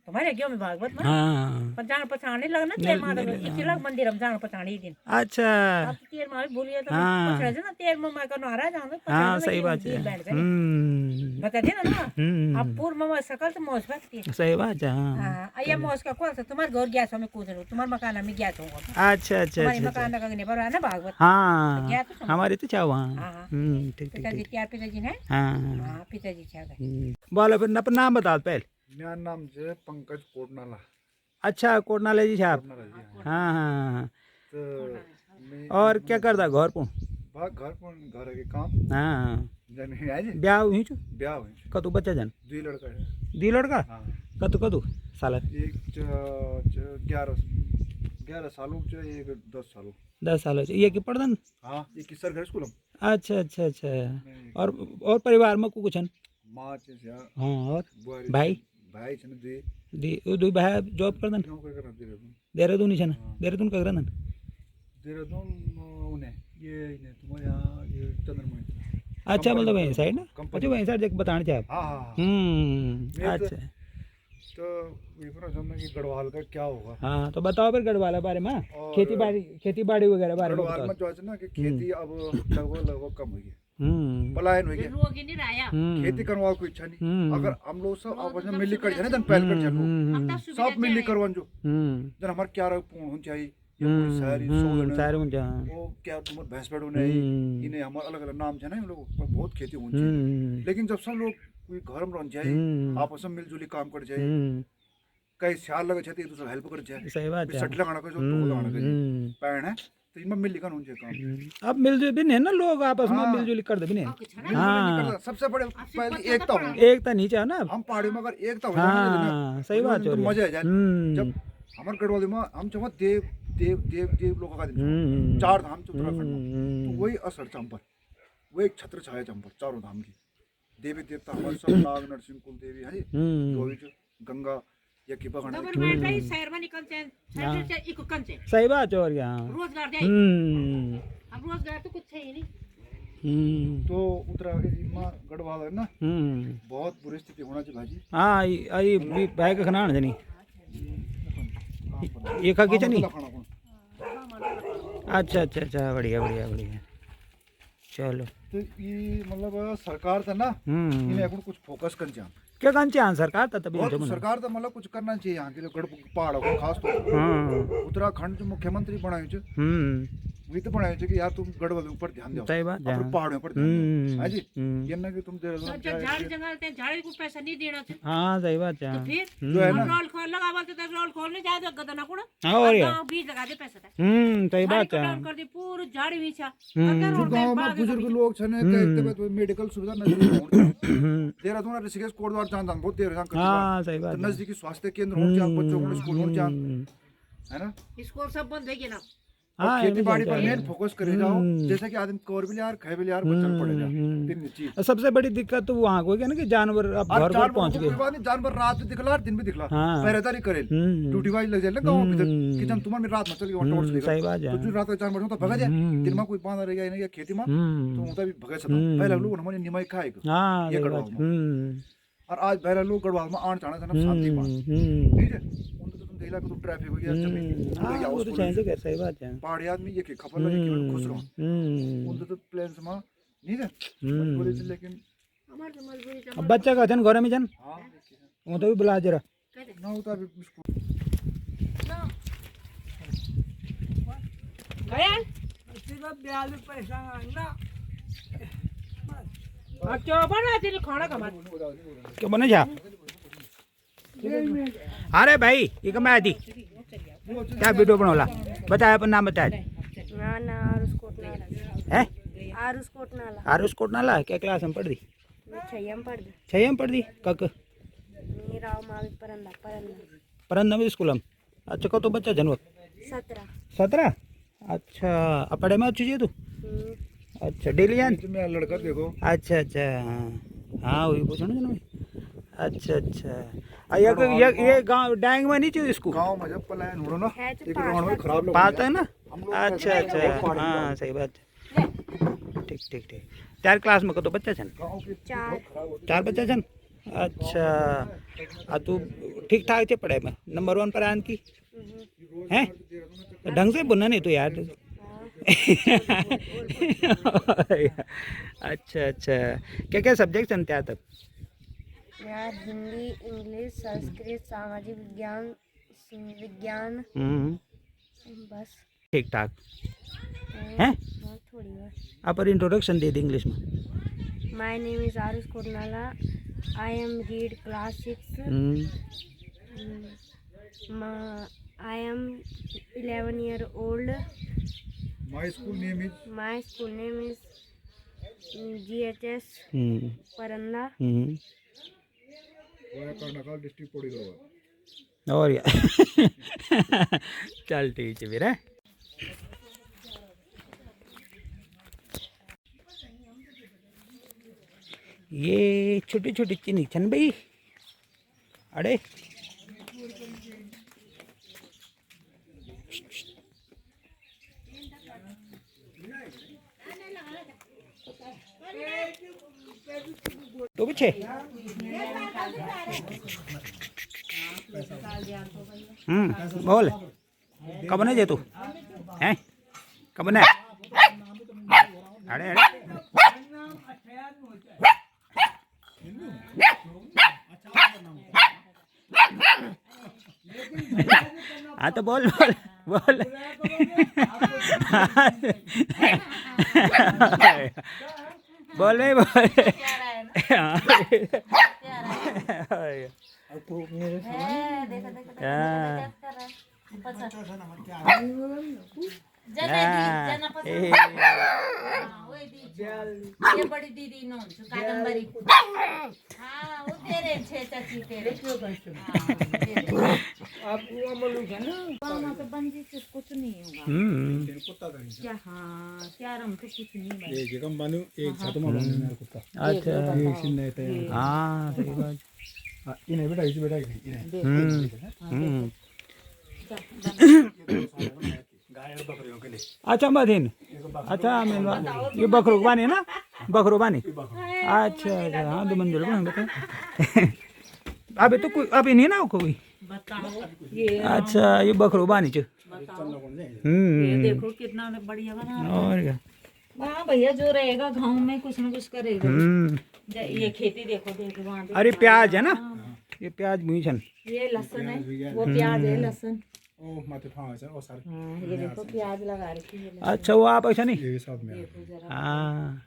तुम्हारे क्यों में भागवत में हाँ पर जान पहचान लगना तेर माँ इतिलक मंदिर हम जान पहचान ही दिन अच्छा अब तेर माँ भी भूलिए तो हाँ। पछड़ ना तेर माँ का नारा जान हाँ सही बात है बता दे ना अब पूर्व मामा सकल तो मौज भक्ति सही बात है हाँ हाँ ये मौज का कौन सा तुम्हारे घर गया छो मैं कूद रहा तुम्हारे मकान में गया छो अच्छा अच्छा तुम्हारे अच्छा मकान का गने पर है ना भागवत हाँ गया तो हमारे तो चाहो हाँ, हाँ हाँ। ठीक ठीक पिताजी ठीक त्यार पिताजी ने हाँ हाँ पिताजी छा बोलो फिर अपना नाम बता पहले मेरा नाम है पंकज कोटनाला अच्छा कोटनाले जी साहब हाँ हाँ तो मैं और क्या करता घर को घर पर घर के काम हाँ जन आज ब्याह हुई छु ब्याह हुई कतु बच्चा जन दुई लड़का है दी लड़का हाँ कतु साल एक 11 सालों च एक 10 सालों 10 साल ये की पढ़दन हाँ ये किसर घर स्कूल अच्छा अच्छा अच्छा और परिवार में कुछ छन माँ च हाँ और बुआरी भाई भाई छन दुई दो भाई जॉब करदन नौकर कर देहरादून देहरादून ही छन देहरादून का करदन देहरादून उन्हें ये इन्हें तुम्हारे यहाँ ये चंद्रमणि अच्छा मतलब वहीं साइड ना कंपनी। अच्छा वहीं साइड जब बताना चाहे हाँ हाँ अच्छा तो ये पर जमना कि गढ़वाल का क्या होगा हाँ तो बताओ फिर गढ़वाल बारे में और खेती बाड़ी वगैरह बारे में गढ़वाल में बताओ जो है ना कि खेती अब लगभग कम हुई है पलायन हो गया लोग ही नहीं राया खेती करवा को इच्छा नहीं अगर हम लोग सब आपस में मिली कर जाए ना पहल कर जाए सब मिली करवन जो जन हमारे क्या पूर्ण होनी चाहिए सारी सारे मुझे वो क्या तुम भैंस बैठो नहीं इन्हें हमारे अलग अलग नाम है ना इन लोगों पर बहुत खेती होनी चाहिए लेकिन जब सब लोग कोई घर में रह जाए आपस में मिलजुली काम कर जाए कहीं सियाल लगे छे तो एक दूसरे हेल्प कर जाए सही बात है सट लगाना का जो तो लगाना का पैण है तो इनमें मिल लिखा होना चाहिए काम अब मिलजुल भी नहीं ना लोग आपस में मिलजुल कर दे भी नहीं हाँ सबसे बड़े पहले एकता हो एकता नहीं चाहे ना हम पहाड़ी में अगर एकता हो हाँ सही बात तो है मजा आ जाए जब हमारे गढ़वाली में हम चाहो देव देव देव देव लोगों का दिन चार धाम च उत्तराखंड में तो वही असर चंपर वो एक छत्र छाया चंपर चारों धाम की देवी देवता हमारे सब नाग नरसिंह कुल देवी है जो भी गंगा या की बगड़ डबल बेड है शहर में निकल से शहर से एक कंचे सही बात है और यहाँ रोजगार दे अब रोजगार तो कुछ है ही नहीं तो उत्तराखंड में गढ़वाल है ना बहुत बुरी स्थिति होना चाहिए भाजी हाँ आई भाई का खाना नहीं ये खा किचन नहीं अच्छा अच्छा अच्छा बढ़िया बढ़िया बढ़िया चलो तो ये मतलब सरकार था ना इन्हें कुछ फोकस कर जा क्या करना सरकार था तभी बहुत सरकार तो मतलब कुछ करना चाहिए यहाँ के जो गढ़ पहाड़ों को खास तौर उत्तराखंड जो मुख्यमंत्री बनाए वही तो बनाए कि यार तुम गढ़वाल ऊपर ध्यान दो सही बात अपने पहाड़ों पर ध्यान दो है जी ये ना कि तुम झाड़ जंगल ते झाड़ को पैसा नहीं देना थे हाँ सही बात है तो फिर जो है ना रोल खोल लगावा तो रोल खोलने जाए तो गदना कुड़ा और या गांव बीज लगा दे पैसा था सही बात है डाउन कर दी पूरी झाड़ी बीछा जो गांव में बुजुर्ग लोग छने कहते हैं मेडिकल सुविधा नजदीक होनी देहरादून ऋषिकेश कोटद्वार चांदन बहुत देर से हाँ सही बात नजदीकी स्वास्थ्य केंद्र होने चाहिए बच्चों को स्कूल होने चाहिए है ना स्कूल सब बंद है ना हाँ खेती बाड़ी पर मेन फोकस करे जाओ जैसे कि आदमी कोर भी यार खाए भी यार बच्चन पड़े जा तीन चीज सबसे बड़ी दिक्कत तो वहाँ को है ना कि जानवर अब घर घर पहुँच गए कोई नहीं जानवर रात में दिखला दिन भी दिखला हाँ। पहरेदारी करे ड्यूटी वाइज लग जाए ना गांव में किचन तुम्हारे रात में चल गया टॉर्च लेकर सही बात है तो जो रात का जानवर होता भगा जाए दिन में कोई बांधा रह गया या खेती में तो उनका भी भगा सकता पहले लोग हमारे निमाई खाए हाँ ये सही गढ़वाल बात में और आज पहले लोग गढ़वाल में आन चाहना था शांति में ठीक है देला को तो ट्रैफिक हो गया जमीन हाँ वो तो चाहिए तो सही बात है पहाड़ी आदमी ये के खपल लगे कि खुश रहो उन तो प्लेन्स में नहीं है मजबूरी से लेकिन हमार तो मजबूरी अब बच्चा का जन घर में जन हां वो तो भी बुला जरा ना होता भी स्कूल गया सिर्फ 42 पैसा ना अच्छा बना तेरे खाना कमा क्या बने जा अरे भाई ये कब मैं थी क्या वीडियो बनोला बताया अपन नाम बताया ना है आरुष कोटनाला आरुष कोटनाला क्या क्लास में पढ़ दी छयम पढ़ दी कक मेरा मावी परंदा परंदा स्कूल में अच्छा कतो बच्चा जनवक 17 अच्छा अब पढ़े में अच्छी तू अच्छा डेली यान मैं लड़का देखो अच्छा अच्छा हाँ वही पूछो ना जनवक अच्छा अच्छा ये गांव डांग में नहीं चाहिए इसको गांव में जब पलायन हो ना एक गांव में खराब लोग पाता है ना अच्छा अच्छा हाँ सही बात है ठीक ठीक ठीक 4 क्लास में कतो बच्चा छन गांव के 4 बच्चा छन अच्छा आ तू ठीक ठाक छे पढ़ाई में नंबर 1 पर आन की हैं ढंग से बोलना नहीं तो यार अच्छा अच्छा क्या क्या सब्जेक्ट हैं त्या तक यार हिंदी इंग्लिश संस्कृत सामाजिक विज्ञान बस ठीक ठाक हैं थोड़ी बहुत आप पर इंट्रोडक्शन दे दे इंग्लिश में my name is Arush Kotnala I am read class 6 I am 11 year old my school name is GHS Paranda Karnataka district Pauri Garhwal और यार चल ठीक है फिर ये छोटी छोटी चीनी छन भाई अरे तो पीछे बोल कब नहीं जे तू हैं कब नहीं अरे अरे हाँ तो बोल बोल बोल बोल भाई बोल ये बड़ी दीदी नो कादम्बरी हाँ वो तेरे छे चाची तेरे आप वो मलूक है ना वहाँ तो बंदी से कुछ नहीं होगा कुत्ता का क्या हाँ क्या रम तो कुछ नहीं भाई एक कम बनू एक छत में बनू मेरा कुत्ता अच्छा एक सिन नहीं थे हाँ सही बात इन्हें बेटा इस बेटा इन्हें गाय और बकरियों के लिए अच्छा मदीन अच्छा मेनवा ये बकरो बानी है ना बकरो बानी अच्छा अच्छा हाँ 2 मंजिल बना बता अभी तो कोई अभी नहीं ना कोई बताओ ये अच्छा ये बकरो बानी च ये देखो कितना बढ़िया बना और क्या हाँ भैया जो रहेगा गाँव में कुछ ना कुछ करेगा ये खेती देखो देखो वहाँ देखो। अरे प्याज है ना ये प्याज भूषण ये लहसुन है वो प्याज है लहसुन ओ मत हाँ सर ओ सर हाँ ये देखो प्याज लगा रखी है अच्छा वो आप ऐसा नहीं ये सब में हाँ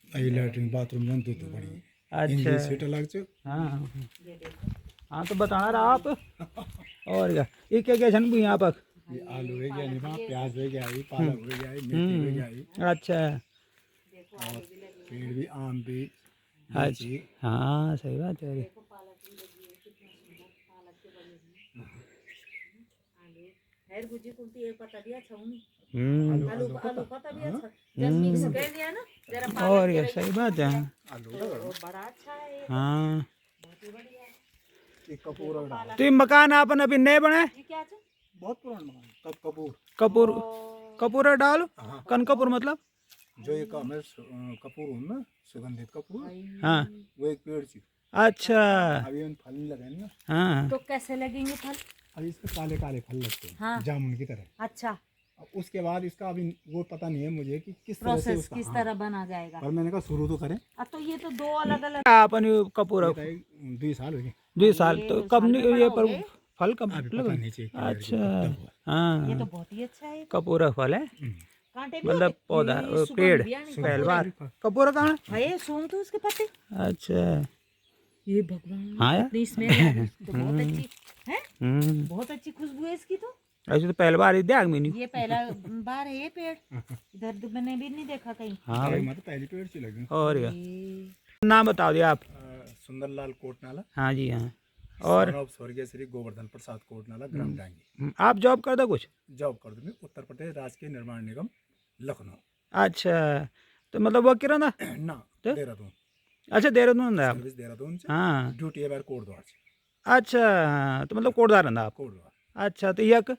आई लैट्रिन बाथरूम जन तो बड़ी अच्छा सीट अलग से हाँ हाँ तो बताना रहा आप और क्या ये क्या क्या छन भी यहाँ पर ये आलू हो गया निभा प्याज हो गया ये पालक हो गया ये मेथी हो गया ये अच्छा और पेड़ भी आम भी अच्छा हाँ सही बात है खैर गुजी कुलती एक पता दिया अच्छा हूँ हम्म आलू आलू पता भी अच्छा जब मिक्स कर दिया ना जरा पालक और ये सही बात है आलू तो बड़ा अच्छा है ये हाँ बहुत ही बढ़िया है। एक कपूर और डाल तो ये मकान आपन अभी नए बने ये क्या है बहुत पुराना मकान कब कपूर कपूर कपूर डाल हाँ कन कपूर मतलब जो एक हमें कपूर हूँ ना सुगंधित कपूर हाँ वो एक पेड़ ची अच्छा अभी उन फल नहीं लगाए ना हाँ तो कैसे लगेंगे फल अभी इसमें काले काले फल लगते हैं हाँ। जामुन की तरह अच्छा अब उसके बाद इसका अभी वो पता नहीं है मुझे कि किस तरह से प्रोसेस उसका किस हाँ। तरह बना जाएगा पर मैंने कहा शुरू तो करें अब तो ये तो 2 अलग अलग आपन ये कपूर 2 साल हो गए 2 साल तो कब नहीं ये पर फल कब अभी पता लगे नहीं चाहिए अच्छा हाँ ये तो बहुत ही अच्छा है कपूर फल है कांटे भी मतलब होते? पौधा ये वो सुगंध पेड़ भी आने का। पहलवार कपूर कहाँ है है सूंघ तो उसके पत्ते अच्छा ये भगवान हाँ यार इतनी स्मेल आ रही, तो बहुत अच्छी है हम्म बहुत अच्छी खुशबू है इसकी तो ऐसे तो पहलवार ही दिया मैंने ये पहला बार है ये पेड़ इधर तो मैंने भी नहीं देखा कहीं हाँ भाई भाई मतलब पहली पेड़ सी लगी और क्या ये- नाम बता दिया आप सुंदरलाल कोटनाला हाँ जी हाँ और स्वर्गीय श्री गोवर्धन प्रसाद कोटनाला ग्राम डांगी आप जॉब कर दो कुछ जॉब कर दूंगी उत्तर प्रदेश राजकीय निर्माण निगम लखनऊ अच्छा तो मतलब वो किरण था ना तो? देहरादून अच्छा देहरादून है आप सर्विस देहरादून से हाँ ड्यूटी है बार कोटद्वार से अच्छा तो मतलब कोटदार रहता आप कोटद्वार अच्छा तो यक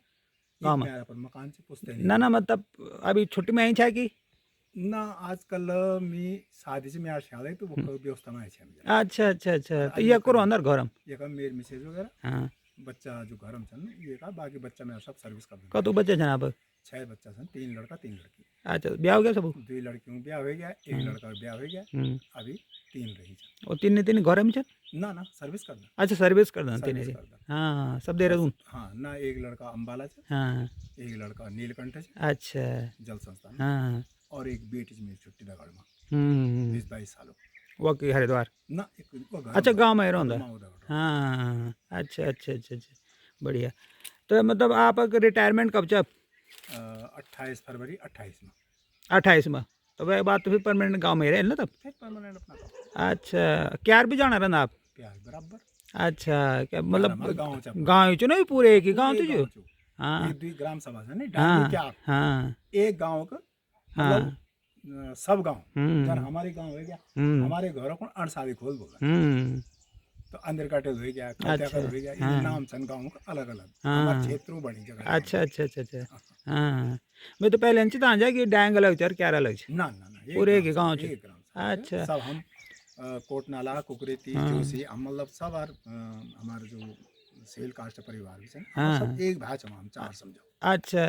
गाँव में पर मकान से पुछते ना ना मतलब अभी छुट्टी में आई छा की ना आजकल मी शादी में शाळा आहे तो व्यवस्था में आहे अच्छा अच्छा अच्छा तो यक करो अंदर घरम ये का मेर मिसेज वगैरह हाँ बच्चा जो घरम छन ये का बाकी बच्चा मेरा सब सर्विस कर दूंगा कतु बच्चे छन आप 6 बच्चा छन 3 लड़का 3 लड़की अच्छा ब्याह हो गया सब 2 लड़कियों ब्याह हो गया एक लड़का ब्याह हो गया अभी 3 रही छन और तीन घर में छन ना ना सर्विस करना अच्छा सर्विस कर दन तीन सर्विस करना हाँ सब देहरादून हाँ ना एक लड़का अंबाला से हाँ एक लड़का नीलकंठ से अच्छा जल संस्थान में, हाँ और एक बेटी मेरी छुट्टी दगड़ में 20-22 सालों वो की हरिद्वार ना एक वो घर अच्छा में- गांव में रहता गाँव दगड़। हाँ अच्छा अच्छा अच्छा अच्छा बढ़िया तो मतलब आप रिटायरमेंट कब जब 28 फरवरी 28 में 28 में तो वह बात तो फिर परमानेंट गांव में ही रहे ना तब फिर परमानेंट अपना काम। अच्छा क्यार भी जाना रहना आप प्यार बराबर अच्छा क्या हमारा मतलब गाँव चा गाँव ही चुनो पूरे एक ही गाँव पूरे तुझे गाँव चो। हाँ एक 2 ग्राम सभा से नहीं हाँ डाली क्या हाँ एक गांव का हाँ मतलब सब गांव जन हमारे गांव हो गया हम्म हमारे घरों को अणसादी खोल बोला तो अंदर काटे हो गया खात्याकर हो गया ये नाम सन गाँव का अलग अलग हमारे क्षेत्रों बड़ी जगह अच्छा अच्छा अच्छा अच्छा हाँ मैं तो पहले अंचित आ जाए कि डांग अलग चर क्या अलग छे। ना ना ना पूरे एक ही गाँव से, च। एक ग्राम से। अच्छा सब हम कोटनाला कुकरेती जोशी हम मतलब सब हमारे जो सेल कास्ट परिवार भी छन, हम सब एक भाई छम हम 4 समझो अच्छा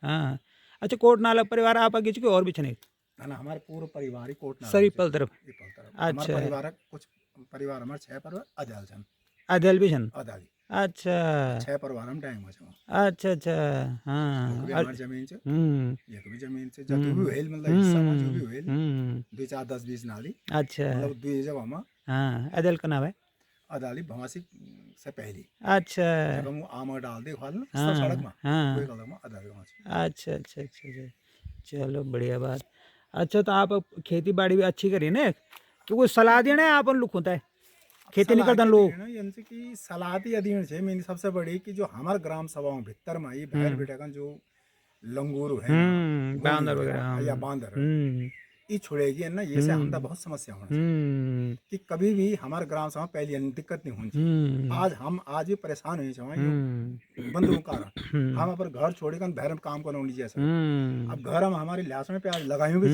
हाँ अच्छा कोट नाला परिवार आप आगे चुके और भी छने ना ना हमारे पूरा परिवार ही कोटनाला सरीपल तरफ हमारे अच्छा। परिवार कुछ परिवार हमारे 6 परिवार अदाल छन अदल भी छन अदाली अच्छा 6 परिवार हम टाइम में छम अच्छा अच्छा हाँ हमारी जमीन से हम्म एक भी जमीन से जतु भी हेल मतलब हिस्सा में जो भी हेल 2 4 10 20 नाली अच्छा मतलब 2 जब हम हाँ अदल का नाम है अदाली भवासी से पहली अच्छा जब हम आम डाल दे खाल ना हाँ, सड़क में हाँ। कोई कदम अदाली वहां से अच्छा अच्छा अच्छा अच्छा चलो बढ़िया बात अच्छा तो आप खेती बाड़ी भी अच्छी करी ना तो कुछ सलाह देना है आप लोग होता है खेती नहीं करता लोग यांचे की सलाह ती अधीन छे मेरी सबसे बड़ी कि जो हमार ग्राम सभाओं भीतर में ये बाहर बेटा का जो लंगूर है बांदर वगैरह या बांदर ये छोड़ेगी ना ये से हमदा बहुत समस्या होना कि कभी भी हमारे ग्राम सभा पहले दिक्कत नहीं होनी आज भी परेशान हुए चाहिए बंधुओं के कारण हम अपन घर छोड़े कर बाहर में काम करना नहीं जैसा अब घर हम हमारे लिहाज में प्याज लगाई भी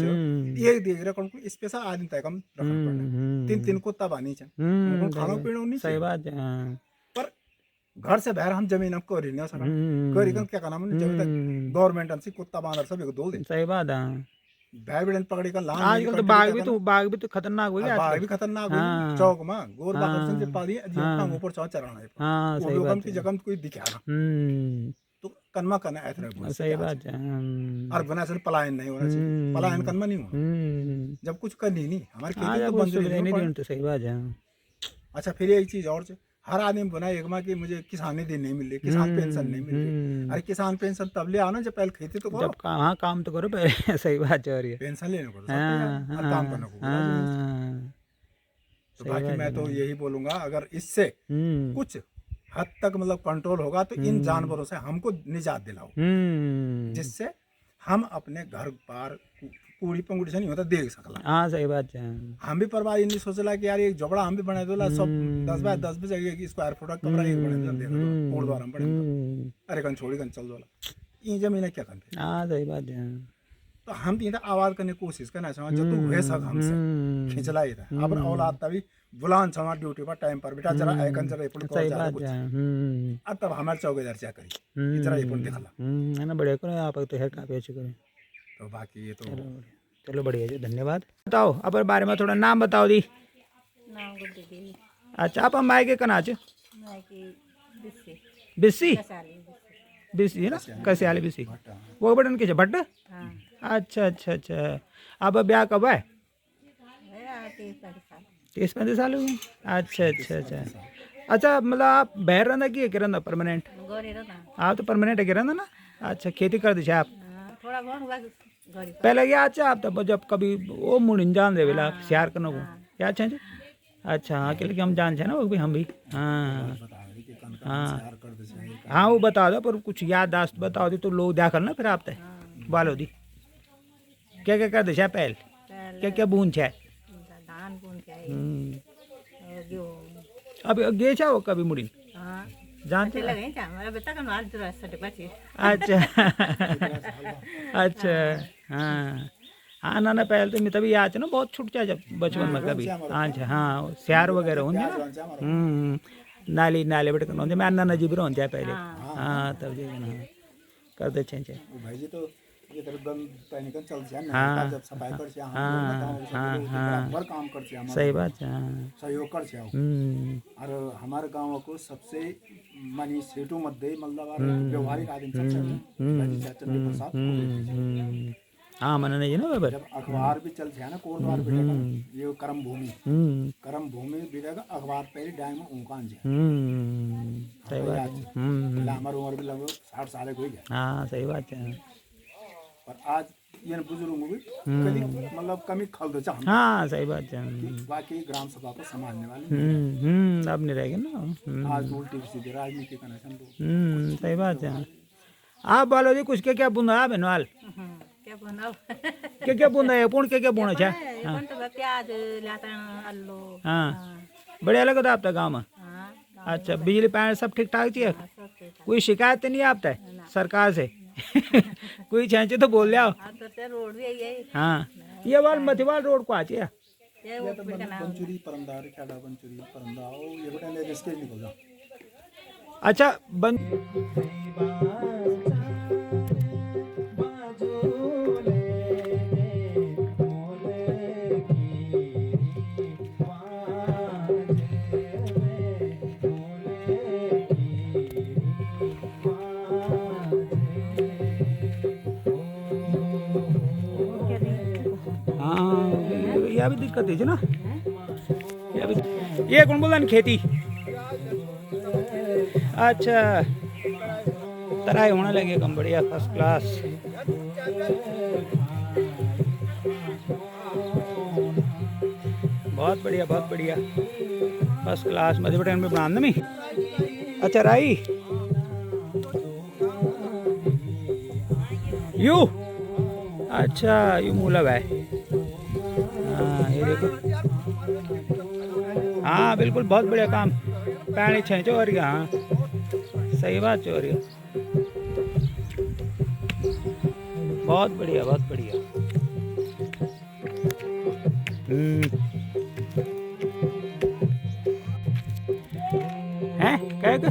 ये देख रहे को स्पेशल आदमी तय कम रखना पड़ना तीन कुत्ता बानी चाहिए खाना पीना नहीं सही बात है पर घर से बाहर हम जमीन हमको करी नहीं सका करी क्या करना जब गवर्नमेंट हमसे कुत्ता बांधर सब दो दिन सही बात है बाहर बिड़न पकड़ी का लान आजकल तो बाघ भी तो खतरनाक हो गया बाघ भी खतरनाक हो चौक में गोर बाग से पाली अजीब ऊपर चौक चराना है हां सही बात है की जगह कोई दिखा ना तो कनमा करना ऐसा सही बात है और बना से पलायन नहीं होना चाहिए पलायन कनमा नहीं होना जब कुछ करनी नहीं हमारे खेती तो बंद नहीं तो सही बात है अच्छा फिर एक चीज और हर आदमी बना एक माँ की मुझे किसानी दिन नहीं मिल रही किसान पेंशन नहीं मिल रही अरे किसान पेंशन तब ले आओ ना जब पहले खेती तो करो जब हाँ काम तो करो पहले सही बात है पेंशन लेने को काम करना को तो बाकी मैं तो यही बोलूंगा अगर इससे कुछ हद तक मतलब कंट्रोल होगा तो इन जानवरों से हमको निजात दिलाओ जिससे हम अपने घर पार कूड़ी पंगुड़ी से नहीं होता देख सकला हाँ सही बात है हम भी परवाह नहीं सोचला कि यार एक झोपड़ा हम भी बना दो सब 10 बाय 10 जगह स्क्वायर फुट का कमरा एक बने दे दो और द्वारा बने अरे कन छोड़ी कन चल दो ये जमीन क्या करते हाँ सही बात है तो हम भी आवाज करने की कोशिश करना चाहिए जो तू हुए सब हमसे खिंचला ही था अब औलाद तभी बुलान छवा ड्यूटी पर टाइम पर बेटा जरा आइकन जरा इपुन सही बात है अब तब हमारे चौकीदार क्या करी जरा इपुन दिखला है ना बढ़िया करो आप तो है काफी अच्छे करें तो बाकी ये तो चलो बढ़िया जी धन्यवाद बताओ अपने बारे में थोड़ा नाम बताओ दी नाम गुड्डी देवी अच्छा आप माय के कना च मायके बिस्सी कसाली बिस्सी है ना कैसे आले बिस्सी वो बटन के भट्ट हां अच्छा अच्छा अच्छा अब ब्याह कब है मेरा 30-35 साल हो गए अच्छा अच्छा अच्छा अच्छा मतलब आप बाहर रहना की रहना परमानेंट गोरे रहना आप तो परमानेंट है रहना ना अच्छा खेती कर दी आप थोड़ा बहुत हुआ गरी पहले क्या अच्छा आप तब जब कभी वो मुड़िन जान दे बेला शेयर करने को क्या अच्छा अच्छा हाँ के लिए हम जान छे ना वो भी हम भी हाँ हाँ हाँ वो बता दो पर कुछ याददाश्त बताओ दी तो लोग देखा ना फिर आप तय बालो दी क्या कर दे पहले क्या बूंद है धान बून के अब गे छा वो कभी मुड़िन हां जानते लगे क्या हमारा बेटा का माल जरा सटे बचे अच्छा अच्छा हाँ हाँ ना पहले तो मैं तभी याद है ना बहुत छूट जाए जब बचपन में कभी अच्छा हाँ शहर वगैरह होंगे ना नाली नाले बेटे होंगे मैं अन्ना नजीब होते पहले हाँ तब जी हाँ करते छे भाई जी तो ये तरह गन पैनिकन चल जाए हाँ जब सफाई कर से हाँ हाँ काम कर से सही बात है सहयोग कर से और हमारे गांव को सबसे मानी सेटू मध्ये मतलब व्यवहारिक आदमी प्रसाद हाँ मन नहीं ना बराबर जब अखबार भी चल जाए ना कोटवार भी ये कर्म भूमि भी रहेगा अखबार पहले डांग में उनकान जाए सही बात हमारी उम्र भी लगभग 60 साल हो गया हाँ सही बात है पर आज ये बुजुर्ग भी कभी मतलब कमी खल दो चाह हाँ सही बात है बाकी ग्राम सभा को संभालने वाले अब नहीं रहेगा ना आज उल्टी सीधी राजनीति करना संभव सही बात है आप बोलो जी कुछ क्या बुंदा बेनवाल क्या बनाओ क्या बुंदा है पूर्ण क्या बुना छा कौन तो प्याज लहसुन आलू हाँ बढ़िया लगा आपका गाँव में अच्छा बिजली पानी सब ठीक ठाक चाहिए कोई शिकायत नहीं आपता सरकार से कोई चाहे तो बोल लिया रोड भी है हाँ ये वाल मथिवाल रोड को आती है ये तो बंचुरी परंदा खेड़ा बंचुरी परंदा ओ ये बेटा ले जिसके निकल जा अच्छा बन यह भी दिक्कत है ना ये कौन बोला खेती अच्छा तराई होने लगे कम बढ़िया फर्स्ट क्लास बहुत बढ़िया फर्स्ट क्लास मध्य बटन में बनाना में। अच्छा राई यू, अच्छा यू मूलव है। हाँ ये देखो, हाँ बिल्कुल बहुत बढ़िया काम। पानी छें चोरी, हाँ सही बात चोरी, बहुत बढ़िया बहुत बढ़िया। हैं कैक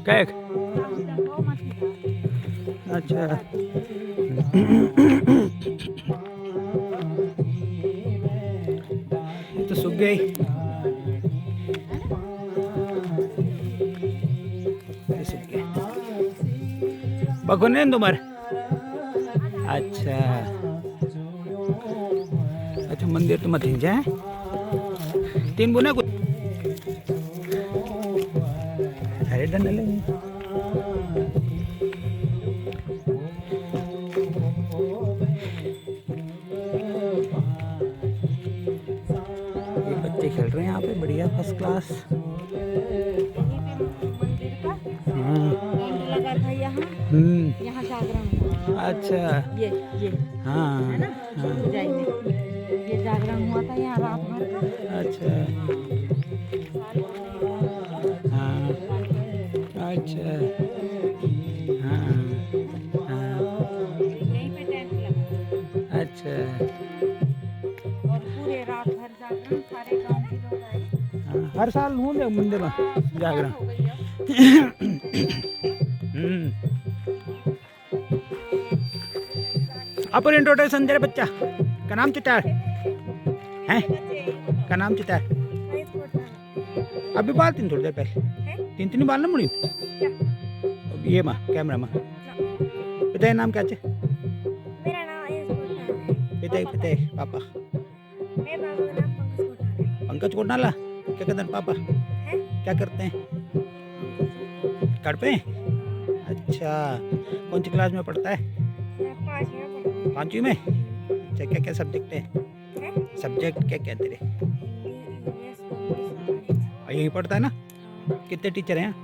कैक, अच्छा तो सूख गई। बगोने तुम्हारे, अच्छा अच्छा मंदिर तो मत ही जाए। 3 बुने कुछ अरे डंडे ले बच्चे खेल रहे हैं यहाँ पे, बढ़िया फर्स्ट क्लास। लगा था यहाँ, यहाँ जागरण हुआ। अच्छा ये हाँ है ना, ऊंचाई में ये जागरण हुआ था यहाँ रात भर का। अच्छा हाँ अच्छा हाँ हाँ यहीं पे टेंट लगा अच्छा और पूरे रात भर जागरण, सारे गांव के लोग आए। हाँ, हर साल हूँ मंदिर में जागरण। हो गई है। अपर इंट्रोडक्शन तेरे बच्चा का नाम चितार है, का नाम चितार। अभी बाल 3 थोड़ी देर पहले 3 बाल ना मुड़ी ये माँ कैमरा माँ। पिता नाम क्या है? मेरा नाम पिता पापा मेरे बाबू का नाम पंकज कोटनाला। क्या करते हैं पापा, क्या करते हैं? कड़पे। अच्छा कौन सी क्लास में पढ़ता है? 5वीं में। अच्छा क्या क्या सब्जेक्ट है? सब्जेक्ट क्या क्या तेरे? यहीं पढ़ता है ना? कितने टीचर हैं?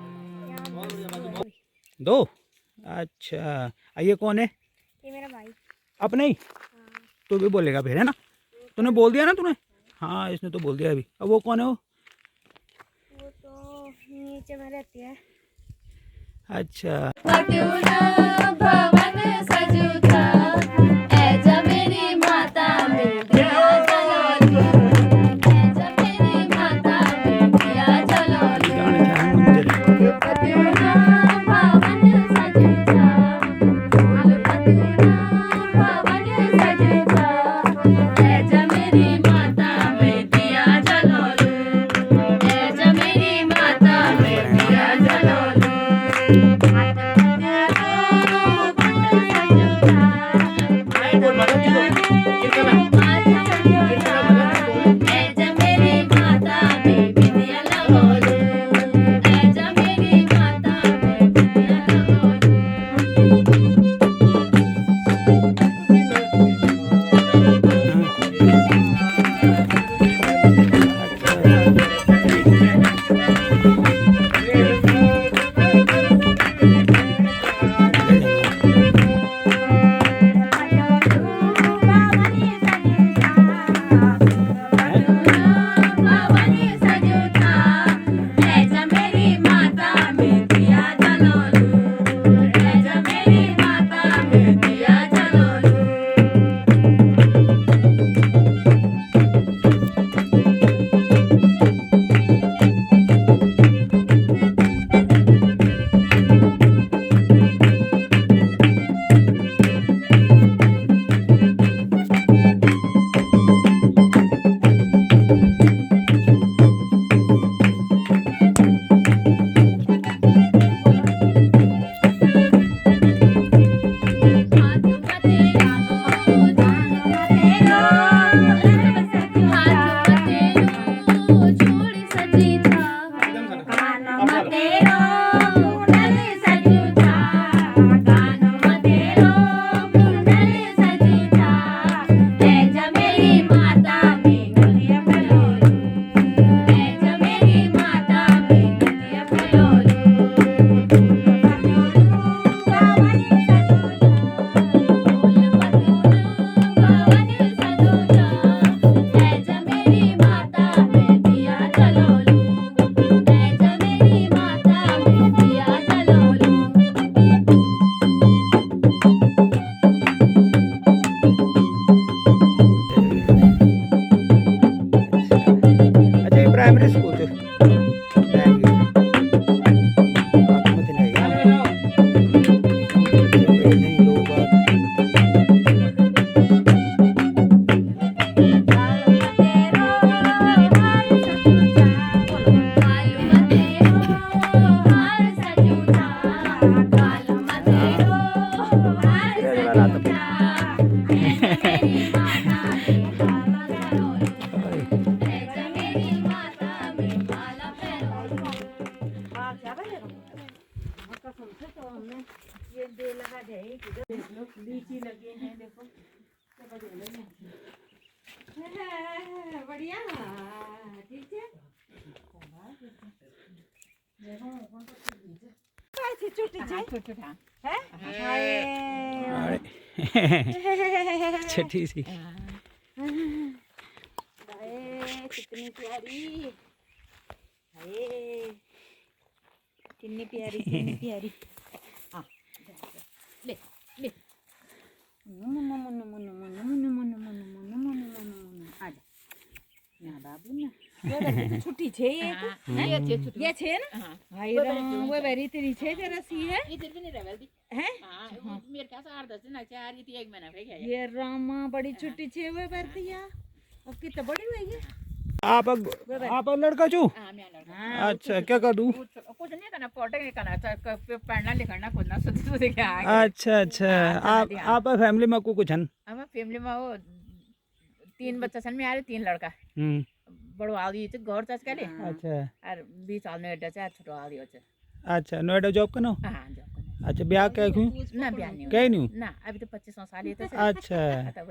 2। अच्छा ये कौन है? ये मेरा भाई। अपने ही? तू भी बोलेगा फिर है ना? तूने बोल दिया ना तूने? हाँ इसने तो बोल दिया अभी। अब वो कौन है? वो तो नीचे में रहती है। अच्छा भवन सजुता ऐजा मेरी माता विद्या जलोली, ऐजा मेरी माता विद्या जलोली। अलपतुना भवन सजुता, अलपतुना भवन सजुता ऐजा मेरी माता विद्या जलोली, ऐजा मेरी माता विद्या जलोली। ये दे लगा दे देख लो लीची लगे हैं देखो बढ़िया ठीक है छुट्टी है छठी सी कितनी प्यारी कितनी प्यारी कितनी प्यारी हाँ ले ले छुट्टी छे ये छे ना भाई वो वेरी तेरी छे जरा सी है इधर भी नहीं रहती हैं हां मेरे पास 8-10 दिन चार ये 1 महीना हो गया ये रामा बड़ी छुट्टी छे वो भरतिया अब कितना बड़ी हुई है आप लड़का छू हां मैं लड़का अच्छा क्या कर दूं कुछ नहीं करना पढ़ना नहीं करना पढ़ना लिखना खुदना सोच क्या अच्छा अच्छा आप फैमिली में कुछ हन हम फैमिली में वो 3 बच्चा सन में आ रहे 3 लड़का बड़ो आली छ घर छ के अच्छा और 20 साल में एडा छ छोटो आली छ अच्छा नोएडा जॉब करनो हां जॉब करना अच्छा ब्याह क्या क्यों ना ब्याह नहीं क्या नहीं ना अभी तो 25 साल ये तो अच्छा तब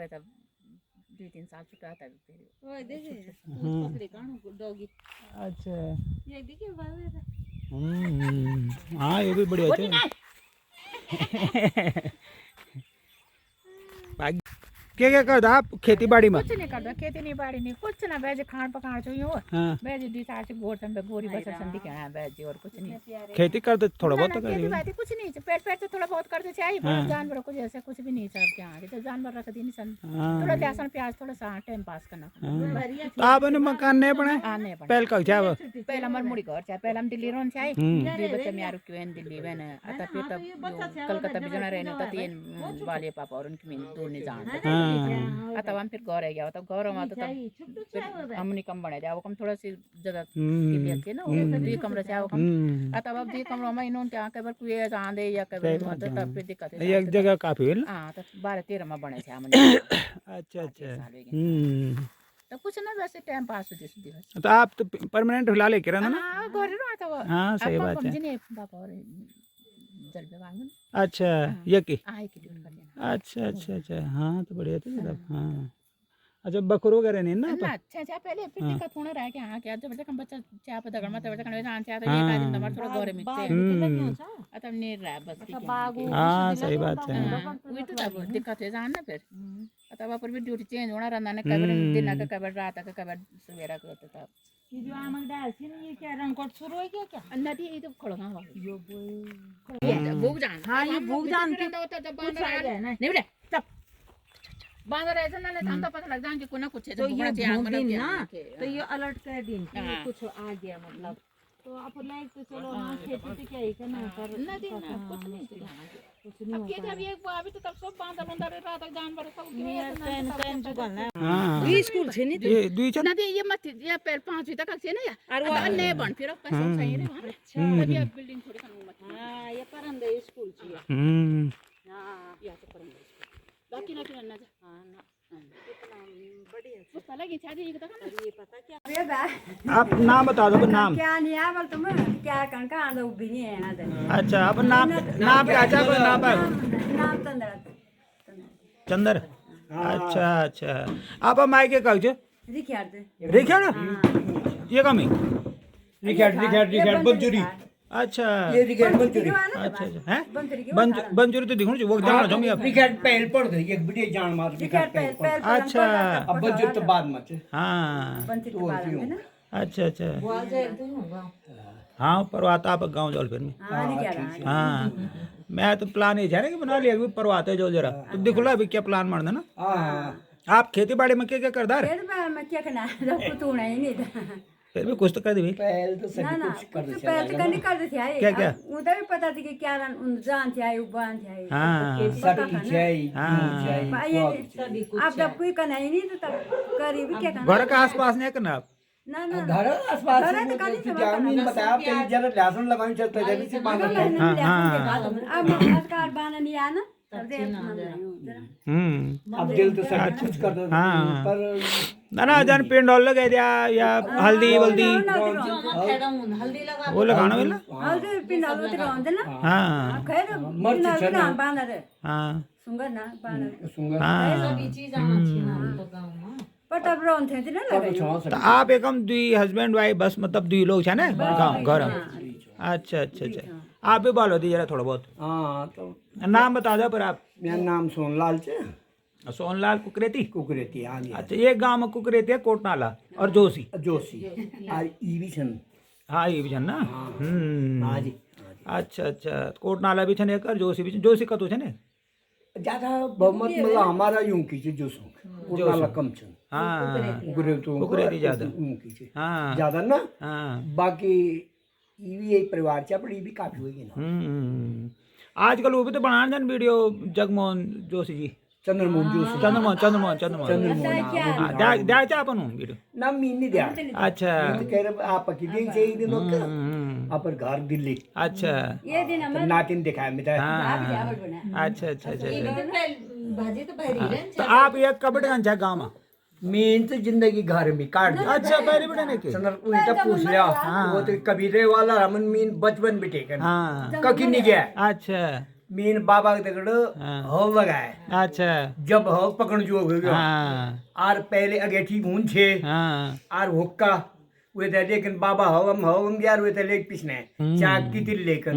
2-3 साल छुटा था फिर ओए देखे पकड़े कानो डॉगी अच्छा ये देखिए बाबे हाँ ये भी बढ़िया है क्या करता आप खेती बाड़ी में कुछ नहीं करता खेती नहीं बाड़ी नहीं कुछ ना बेज खान पकान चाहिए हो बेज 2 साल से गोर में गोरी बसर संधि कहना बेज और कुछ नहीं खेती करते थोड़ा बहुत तो खेती बाड़ी कुछ नहीं पेट तो थोड़ा बहुत करते चाहिए जानवर को जैसे कुछ भी नहीं सब क्या तो जानवर रख दी नहीं सन थोड़ा लहसुन प्याज थोड़ा सा टाइम पास करना तो आपने मकान नहीं बनाए पहले कब जाओ पहले हमारे मुड़ी घर चाहिए पहले हम दिल्ली रहन चाहिए 2 बच्चे में यार क्यों दिल्ली में आता फिर तब कलकत्ता भी जाना रहने तो 3 वाले पापा और उनकी में दूर नहीं जाना तब हम फिर घर आ गया तब घर में तो तब हमने कम बना दिया वो कम थोड़ा सी जगह के लिए थी ना 2 कमरे से वो कम तब अब 2 कमरों में इन्होंने क्या कबर कोई जान दे या कबर तो तब फिर दिक्कत है एक जगह काफी है हां तो 12-13 में बने थे हमने अच्छा अच्छा तो कुछ ना वैसे टाइम पास हो जैसे दिवस तो आप तो परमानेंट फिलहाल लेके रहना ना हां घर रहता वो हां सही बात है पापा और जल विभाग में अच्छा ये की आए की ड्यूटी करने अच्छा अच्छा अच्छा हाँ तो बढ़िया था मतलब हाँ अच्छा बकरो वगैरह नहीं ना ना अच्छा पहले फिर दिक्कत होना रहा कि हाँ क्या जब हम बच्चा चाय पे दगड़ में तब कने जान चाय तो एक आदमी हमारे थोड़ा घर में आता नहीं रहा बस हाँ सही बात है वही तो तब दिक्कत है जान ना फिर तब पर भी ड्यूटी चेंज होना रहना ने कबर दिन का कबर रात का कबर सवेरा को तो तब ये जो आमक डाल थी ना ये क्या रंगकोट शुरू हो गया क्या नदी ये तो खड़गा हुआ यो भूख जान हाँ ये भूख जान के तो जब बांध रहा है नहीं बेटा तब बांध रहे थे ना हम तो पता लग जाए कि कोई ना कुछ है तो ये मतलब दिन ना तो ये अलर्ट कर दिन कुछ आ गया मतलब तो आप लाइक तो चलो हाँ खेती तो क्या ही करना पर नदी ना कुछ नहीं अब के जब एक अभी तो तब सब बांध अंदर रात तक जानवर सब ट्रेन जुगाना हाँ ये स्कूल छे नहीं ये दुई चल नदी ये मत ये पहले 5वीं तक से ना यार और वो अन्य बन फिर पैसा सही रे अच्छा तभी अब बिल्डिंग थोड़ी कम मत हां ये परंदे स्कूल छे हां या तो परंदे बाकी ना कि ना हां ना कितना बढ़िया वो पता लगी शादी ये तो ये पता क्या आप नाम बता दो नाम क्या नहीं है बोल तुम क्या कणका आंदा उभी नहीं है ना अच्छा अब नाम क्या चाह नाम है नाम चंदर अच्छा अच्छा आप मायके कह छे रिख्याड़ ये कम है रिख्याड़ बंजुरी अच्छा ये रिख्याड़ बंजुरी अच्छा अच्छा हैं बंजुरी तो दिखो वो जान जो मैं रिख्याड़ पहल पड़ गई एक वीडियो जान मार रिख्याड़ पहल अच्छा अब बंजुरी तो बाद में हां अच्छा अच्छा हाँ परवाता आप गाँव जौल फिर में हाँ मैं तो प्लान ये कि बना लिया परवाते जो जरा तो दिख लो अभी क्या प्लान मारना ना आप खेती बाड़ी में क्या करदार फिर भी कुछ तो कर दी पहल तो सभी कुछ कर दे क्या क्या उधर भी पता थी कि क्या जान थे आई उबान थे आई हाँ आप जब कोई करना ही नहीं तो तब करी भी क्या करना घर के आसपास नहीं करना आप ना घर आसपास जमीन बताया पहले जरा लहसुन लगानी चलता जल्दी से बांध अब कार बाना नहीं आना अब दिल तो सब कुछ कर दो हाँ पर ना जन पिंड और लगे दिया या हल्दी वल्दी वो लगाना वाला हल्दी पिंडाल उतर आंदे ना हाँ खैर मर्च पिंडाल छना ना बांधा रे हाँ सुंगर ना बांधा सुंगर हाँ पर तब रोन थे ना लगे तो आप एकम दुई हस्बैंड वाइफ बस मतलब दुई लोग छे ना गाँव घर में अच्छा अच्छा अच्छा आप भी बोलो दी जरा थोड़ा बहुत हाँ तो नाम बता दो पर आप मेरा नाम सोनलाल छे सोनलाल कुकरेती कुकरेती हाँ जी अच्छा एक गांव में कुकरेती है कोटनाला और जोशी जोशी आ ईवी छन हाँ ये भी छन ना हाँ जी अच्छा अच्छा कोटनाला भी छन एक और जोशी भी छन जोशी कतो छन ज्यादा बहुमत मतलब हमारा यूं की जोसों उतना कम छन हाँ कुकरेती ज्यादा यूं की हाँ ज्यादा ना हाँ बाकी ईवी एक परिवार चे पर ईवी काफी होगी ना आजकल वो भी तो बना जन वीडियो जगमोहन जोशी जी चंद्रमोहन जोशी चंद्रमोहन हाँ द्यायचं आपण वीडियो ना मी नहीं दिया अच्छा तो कह रहे आप की दिन से ही दिनों का अपर घर दिल्ली अच्छा ये दिन तो नातिन दिखाया मिता हाँ अच्छा अच्छा अच्छा भाजी तो भरी रे तो आप एक कबड्डी गांचा गाँव में मेन तो जिंदगी घर में काट दी अच्छा पहले बेटा ने के चंद्र उल्टा पूछ लिया वो तो कबीरे वाला हमन मीन बचपन भी टेकन हाँ ककी नहीं गया अच्छा मीन बाबा के दगड़ हव लगाए अच्छा जब हव पकड़ जो हो गया हाँ आर पहले अगेठी भून छे हाँ आर हुक्का वे तो लेकिन बाबा हवम यार वे तो लेक पिछने चाक की तिल लेकन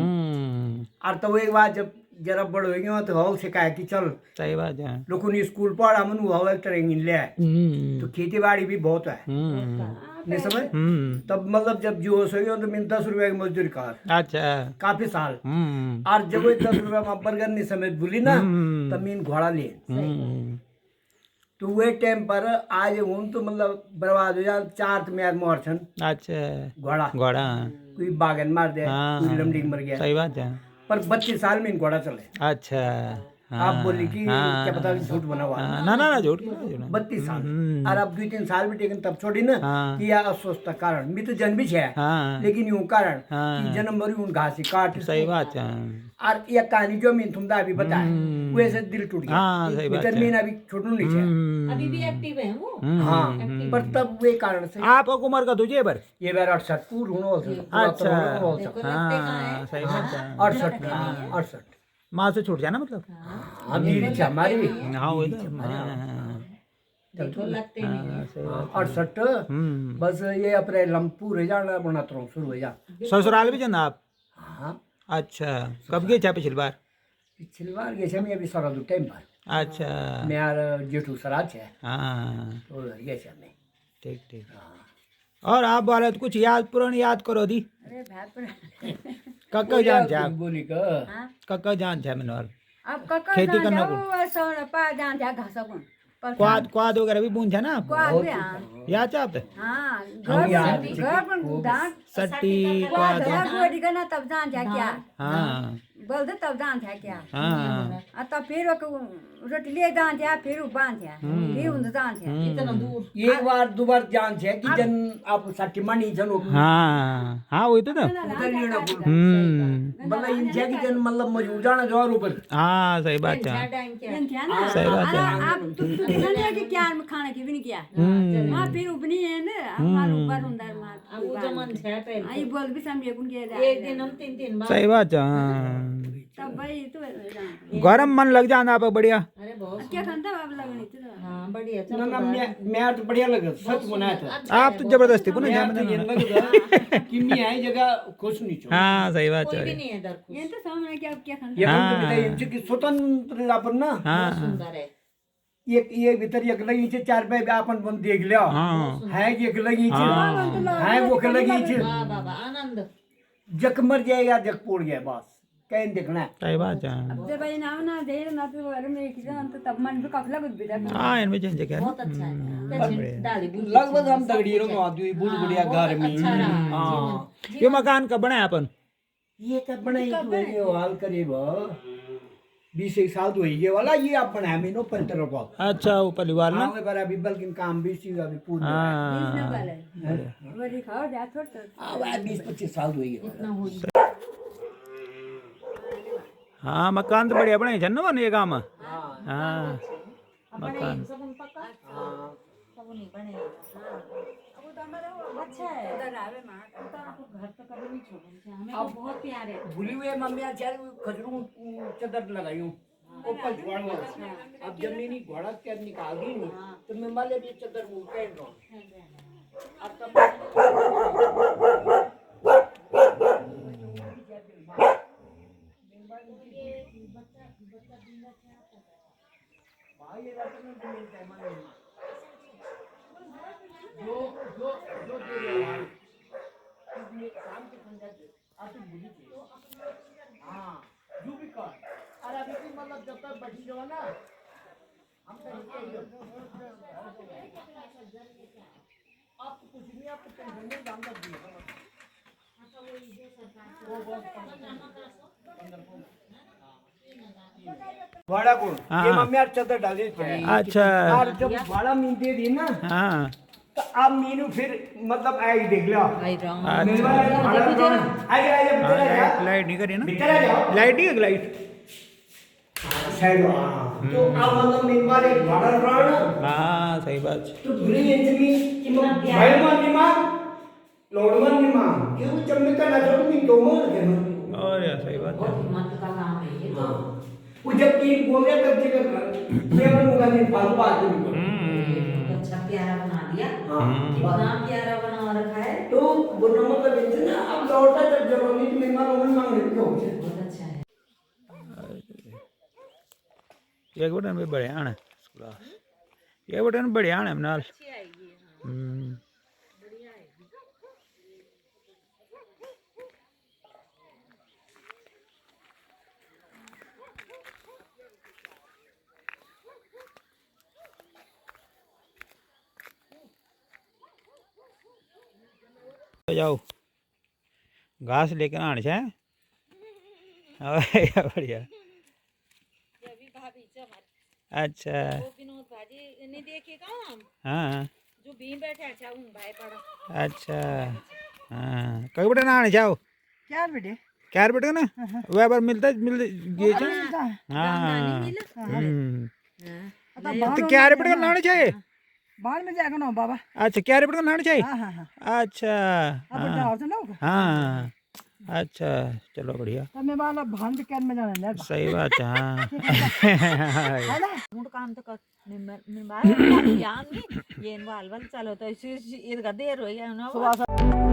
आर तो एक बार जब जरा बड़ हो गया तो हव से कहा कि चल सही बात है लोगों ने स्कूल पढ़ा मन वो हव ट्रेनिंग ले आए तो खेती बाड़ी भी बहुत है नहीं समझ तब मतलब जब जो हो गया तो मैंने 10 रुपया की मजदूरी कर अच्छा काफी साल और जब वो 10 रुपया में बर्गर नहीं समझ भूली ना तब मैंने घोड़ा लिए तो वे टाइम पर आज हूँ तो मतलब बर्बाद हो जा 4 तो मेरे मोर छन अच्छा घोड़ा घोड़ा कोई बागन मार दे कोई लमड़ी मर गया सही बात है पर 32 साल में घोड़ा चले अच्छा आप बोली कि क्या पता झूठ बना हुआ ना झूठ 32 साल और अब 2-3 साल भी टेकन तब छोड़ी ना कि या अस्वस्थ कारण भी तो जन्म भी है लेकिन यूं कारण कि जन्म भरी उन घासी काट सही बात है और ये कहानी जो मैं तुम अभी बताए वैसे दिल टूट गया भीतर में अभी छोटू नहीं है अभी भी एक्टिव है वो हाँ पर तब वे कारण से आप उम्र का तुझे बार ये बार 68 पूर्ण होना अच्छा हाँ सही बात है 68 माँ से छूट जाना मतलब हम ये हमारी भी हाँ वही तो अड़सठ बस ये अप्रैल हम पूरे जाना बना तो शुरू हो जा ससुराल भी जाना आप हाँ अच्छा कब गए थे पिछली बार पिछली बार गए मैं अभी सारा दो टाइम पर अच्छा मेरा जेठू सराज है हाँ तो गए थे मैं ठीक ठीक और आप बोले तो कुछ याद पुरानी याद करो दी अरे भाई कक्का जान जा बोली का कक्का जान जा मैंने और अब कक्का खेती करना को सोना पा जान जा घास को क्वाद क्वाद वगैरह भी बूंद है ना आप क्वाद भी हाँ याद चाहते हाँ घर पर दांत सट्टी क्वाद क्वाद है गोड़ी का ना तब जान जा क्या हाँ बोल दे तब जान जा क्या हाँ तब फिर वो रोटी ले जान जा फिर बांध जा फिर उन जान जा इतना दूर एक बार दो बार जान छे कि जन आप सट्टी मनी जन हाँ हाँ वही तो था उधर लेना मतलब इन छे कि जन मतलब मजबूर जाना जोर ऊपर हाँ सही बात है टाइम क्या सही बात है आप तो कि क्या में खाने की भी नहीं किया हाँ फिर उपनी है ना हमारे ऊपर अंदर मार अब वो जो मन है पहले आई बोल भी समझे कौन किया एक दिन हम 3 बार सही बात है हाँ तब भाई तो गरम मन लग जाना आप बढ़िया अरे बहुत क्या खानता आप लगनी थी हाँ बढ़िया ना ना मैं तो बढ़िया लगा सच बनाया था आप तो जबरदस्ती पुनः मैं तो ये लगा कि मैं आई जगह खुश नहीं छो हाँ सही बात कोई भी है नहीं है इधर ये तो सामने क्या खानता ये हम तो बताइए कि स्वतंत्र अपन ना हाँ सुंदर है ये भीतर एक लगी छे 4 पे अपन बन देख लिया हाँ है एक लगी छे है वो के लगी छे वाह बाबा आनंद जक मर जाएगा जक पोड़ गया बस कहीं देखना है सही बात है जब भाई नाम ना दे ना तो घर में एक जन तो तब मन भी कफला कुछ भी था हाँ इनमें चेंज क्या बहुत अच्छा है दाढ़ी भी लगभग हम दगड़ी रो आदमी बुढ़ बुढ़िया घर में हाँ ये मकान कब बना है अपन ये तब बनाई तो हाल करीब 20 साल तो ही वाला ये आप बनाया मीनो पंटर पर अच्छा वो परिवार ना हाँ पर अभी बल्कि काम भी सी अभी पूरा हाँ बड़ी खाओ जा थोड़ा अब 20-25 साल तो ही हाँ मकान तो बढ़िया बने छन ना ये काम हाँ मकान अच्छा है उधर आवे मां घर तो कभी नहीं छोड़े छे हमें तो बहुत प्यार है भूली हुए मम्मी चल खजरू चदर लगायूं ऊपर जुआड़ू अब जमीनी घोड़ा के निकाल दी नहीं तो मैं माले भी चदर मुंह पहन लो अब तब भाई ये रात में मिलता है माने जो दे रहा है इसमें काम के संजा आप तो भूली थी हाँ यू भी कर अरे अभी भी मतलब जब तक बैठी जाओ ना हम कहीं आप कुछ नहीं आप टेंशन में काम कर दिए भाड़ा को ये मम्मी यार चदर डाली थी अच्छा और जब भाड़ा मीन दे दी ना हाँ तो आप मीनू फिर मतलब आई देख लो अच्छा आइए आइए भीतर आ जाओ लाइट नहीं करी ना भीतर आ जाओ लाइट नहीं है लाइट साइड तो आप मतलब मीन वाले भाड़ा राण हाँ सही बात तो भूली इंतमी कि भाई मान दिमाग लोड मान दिमाग क्यों चम्मे का ना जो मीन दो मोर के ना और यार सही बात है हिम्मत का काम है ये तो वो जब की बोल रहे तब जगह ये मन मुका नहीं फालतू बात नहीं अच्छा प्यारा बना दिया हाँ कितना प्यारा बना रखा है तो बोलना मतलब इतना अब लौटा जब जरूरी तो मेहमान ओमन मांग रहे क्यों बहुत अच्छा है एक बटन भी बढ़िया आना ये बटन बढ़िया आना नाल जाओ घास लेकर आने से बढ़िया अच्छा विनोद भाजी ने देखे काम हाँ जो बीम बैठे अच्छा उन भाई पड़ा अच्छा हाँ कई बटे ना आने जाओ क्या बेटे क्या बेटे ना वह बार मिलता ये हाँ तो क्या बेटे का नाने चाहिए बाहर में जाएगा ना बाबा अच्छा क्या बेटे का नाने चाहिए हाँ अच्छा हाँ अच्छा चलो बढ़िया तो मैं वाला भान के कैन में जाना है सही बात है हाँ मुंड काम तो कर निम्बार याम नहीं ये वाल वाल चलो तो इसी देर हो गया ना